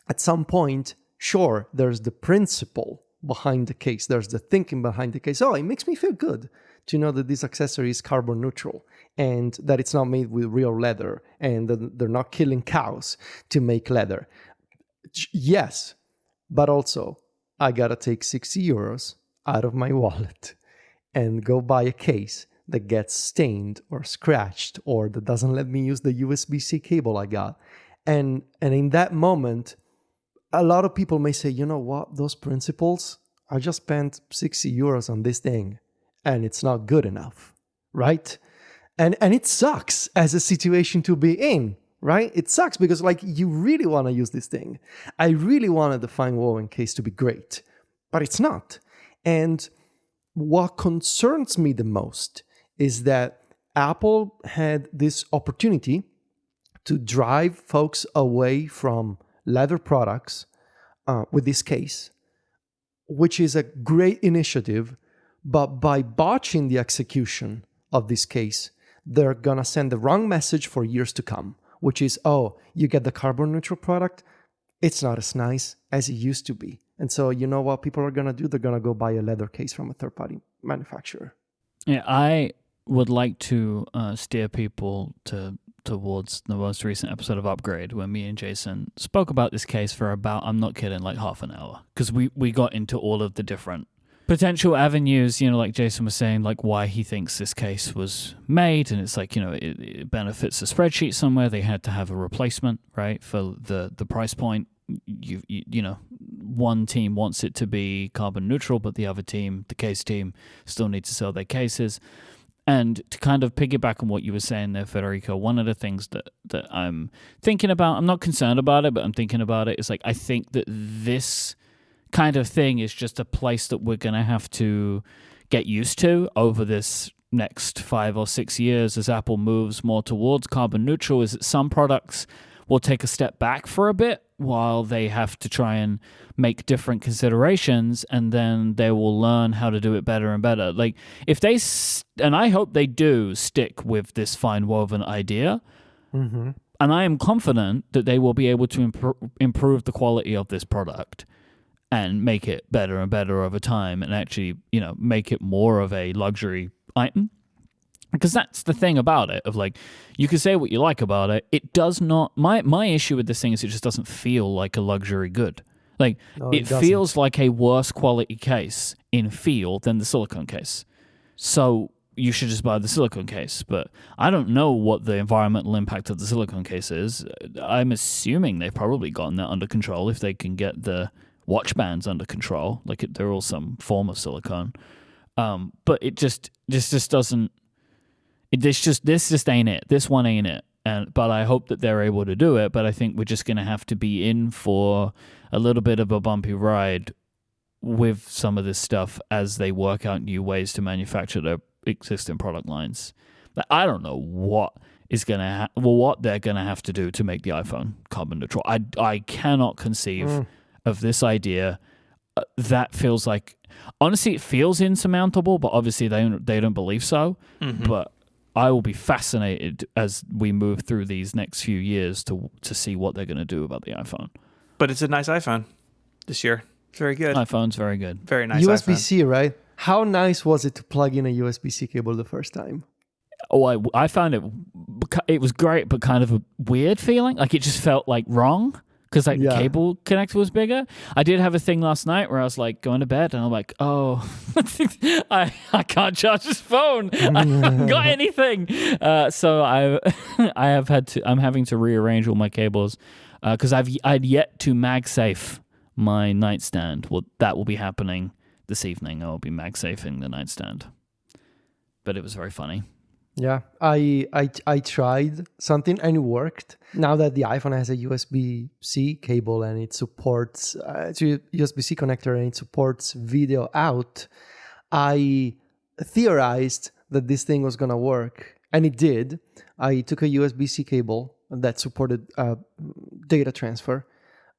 at some point, sure, there's the principle behind the case. There's the thinking behind the case. Oh, it makes me feel good to know that this accessory is carbon neutral and that it's not made with real leather and that they're not killing cows to make leather. Yes, but also I got to take 60 euros out of my wallet and go buy a case that gets stained or scratched or that doesn't let me use the USB-C cable I got. And in that moment, a lot of people may say, you know what, those principles, I just spent 60 euros on this thing and it's not good enough, right? And it sucks as a situation to be in, right? It sucks because you really want to use this thing. I really wanted the fine woven case to be great, but it's not. And what concerns me the most is that Apple had this opportunity to drive folks away from leather products with this case, which is a great initiative, but by botching the execution of this case, they're gonna send the wrong message for years to come, which is, oh, you get the carbon neutral product, it's not as nice as it used to be. And so you know what people are gonna do? They're gonna go buy a leather case from a third-party manufacturer. Yeah, I would like to steer people towards the most recent episode of Upgrade when me and Jason spoke about this case for about, I'm not kidding, half an hour. Because we got into all of the different potential avenues, like Jason was saying, why he thinks this case was made. And it's it benefits the spreadsheet somewhere. They had to have a replacement, right, for the price point. One team wants it to be carbon neutral, but the other team, the case team, still need to sell their cases. And to kind of piggyback on what you were saying there, Federico, one of the things that I'm thinking about, I'm not concerned about it, but I'm thinking about it, is I think that this kind of thing is just a place that we're going to have to get used to over this next 5 or 6 years as Apple moves more towards carbon neutral, is that some products will take a step back for a bit while they have to try and make different considerations, and then they will learn how to do it better and better. If they, and I hope they do stick with this fine woven idea, and I am confident that they will be able to improve the quality of this product and make it better and better over time and actually, make it more of a luxury item. Because that's the thing about it, of you can say what you like about it. It does not, my issue with this thing is it just doesn't feel like a luxury good. No, it feels like a worse quality case in feel than the silicone case. So you should just buy the silicone case. But I don't know what the environmental impact of the silicone case is. I'm assuming they've probably gotten that under control if they can get the watch bands under control. They're all some form of silicone. But it just doesn't. This just ain't it. This one ain't it. But I hope that they're able to do it. But I think we're just going to have to be in for a little bit of a bumpy ride with some of this stuff as they work out new ways to manufacture their existing product lines. I don't know what is going to what they're going to have to do to make the iPhone carbon neutral. I cannot conceive of this idea that feels like, honestly, it feels insurmountable, but obviously they don't believe so. But I will be fascinated as we move through these next few years to see what they're going to do about the iPhone. But it's a nice iPhone this year. It's very good. iPhone's very good. Very nice USB-C, right? How nice was it to plug in a USB-C cable the first time? Oh, I found it was great, but kind of a weird feeling. Like it just felt like wrong because like the cable connector was bigger. I did have a thing last night where I was like going to bed and I'm like, oh, I can't charge this phone. I haven't got anything. So I'm having to rearrange all my cables because I'd yet to MagSafe my nightstand. Well, that will be happening this evening. I will be MagSafing the nightstand. But it was very funny. Yeah, I tried something and it worked. Now that the iPhone has a USB-C cable and it supports it's a USB-C connector and it supports video out, I theorized that this thing was gonna work, and it did. I took a USB-C cable that supported data transfer,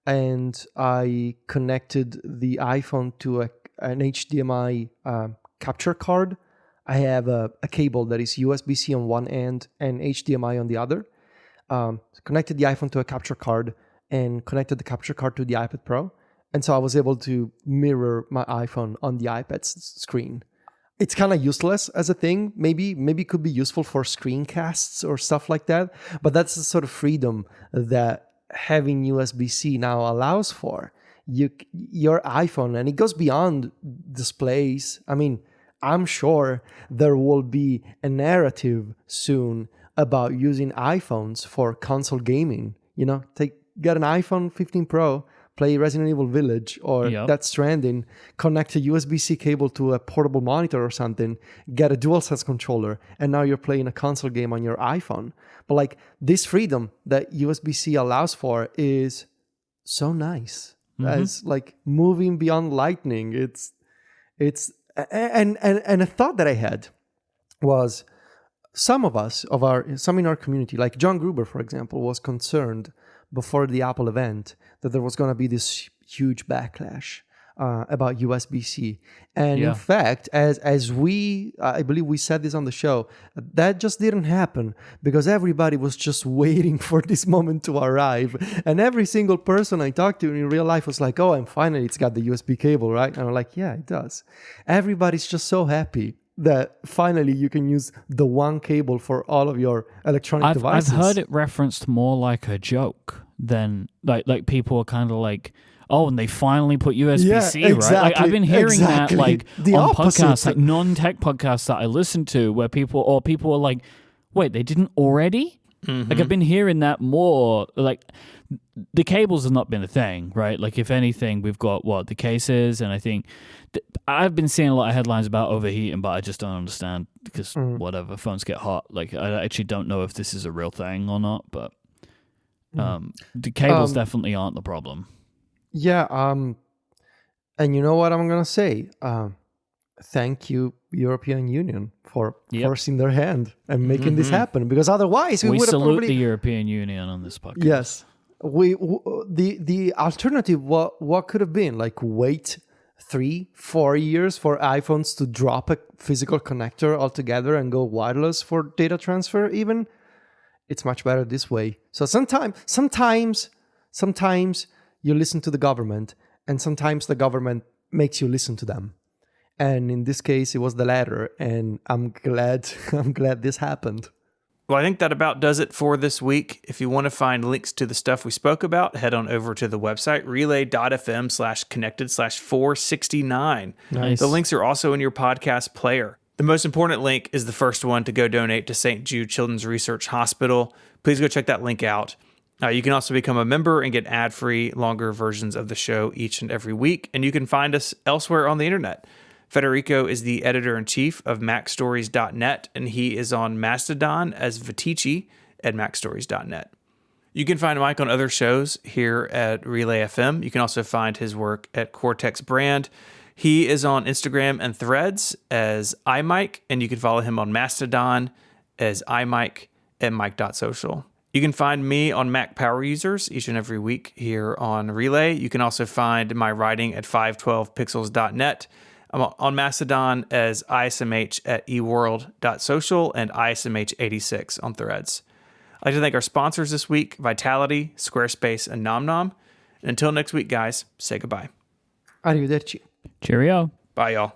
and I connected the iPhone to an HDMI capture card. I have a cable that is USB-C on one end and HDMI on the other. Connected the iPhone to a capture card and connected the capture card to the iPad Pro. And so I was able to mirror my iPhone on the iPad's screen. It's kind of useless as a thing. Maybe it could be useful for screencasts or stuff like that. But that's the sort of freedom that having USB-C now allows for. Your iPhone, and it goes beyond displays. I mean, I'm sure there will be a narrative soon about using iPhones for console gaming. You know, get an iPhone 15 Pro, play Resident Evil Village or Death Stranding, connect a USB-C cable to a portable monitor or something, get a DualSense controller, and now you're playing a console game on your iPhone. But like this freedom that USB-C allows for is so nice. As like moving beyond Lightning. It's And a thought that I had was some in our community, like John Gruber, for example, was concerned before the Apple event that there was going to be this huge backlash about USB-C. And in fact, as I believe we said this on the show, that just didn't happen because everybody was just waiting for this moment to arrive. And every single person I talked to in real life was like, oh, and finally it's got the USB cable, right? And I'm like, yeah, it does. Everybody's just so happy that finally you can use the one cable for all of your electronic devices. I've heard it referenced more like a joke than like people are kind of like, oh, and they finally put USB-C, right? Like I've been hearing that like on podcasts, like non-tech podcasts that I listen to, where people are like, wait, they didn't already? Like I've been hearing that more. Like the cables have not been a thing, right? Like if anything, we've got the cases, and I think I've been seeing a lot of headlines about overheating, but I just don't understand because whatever, phones get hot. Like I actually don't know if this is a real thing or not, but the cables definitely aren't the problem. Yeah, and you know what I'm gonna say? Thank you, European Union, for forcing their hand and making this happen. Because otherwise, we would have salute the European Union on this podcast. Yes, the alternative. What could have been like wait 3-4 years for iPhones to drop a physical connector altogether and go wireless for data transfer. Even it's much better this way. So sometimes you listen to the government, and sometimes the government makes you listen to them. And in this case, it was the latter, and I'm glad this happened. Well, I think that about does it for this week. If you want to find links to the stuff we spoke about, head on over to the website, relay.fm/connected/469. Nice. The links are also in your podcast player. The most important link is the first one to go donate to St. Jude Children's Research Hospital. Please go check that link out. You can also become a member and get ad-free, longer versions of the show each and every week. And you can find us elsewhere on the internet. Federico is the editor-in-chief of MacStories.net, and he is on Mastodon as Vitici at MacStories.net. You can find Myke on other shows here at Relay FM. You can also find his work at Cortex Brand. He is on Instagram and Threads as iMyke, and you can follow him on Mastodon as iMyke at Myke.social. You can find me on Mac Power Users each and every week here on Relay. You can also find my writing at 512pixels.net. I'm on Mastodon as ISMH at eworld.social and ISMH86 on Threads. I'd like to thank our sponsors this week, Vitality, Squarespace, and NomNom. And until next week, guys, say goodbye. Arrivederci. Cheerio. Bye, y'all.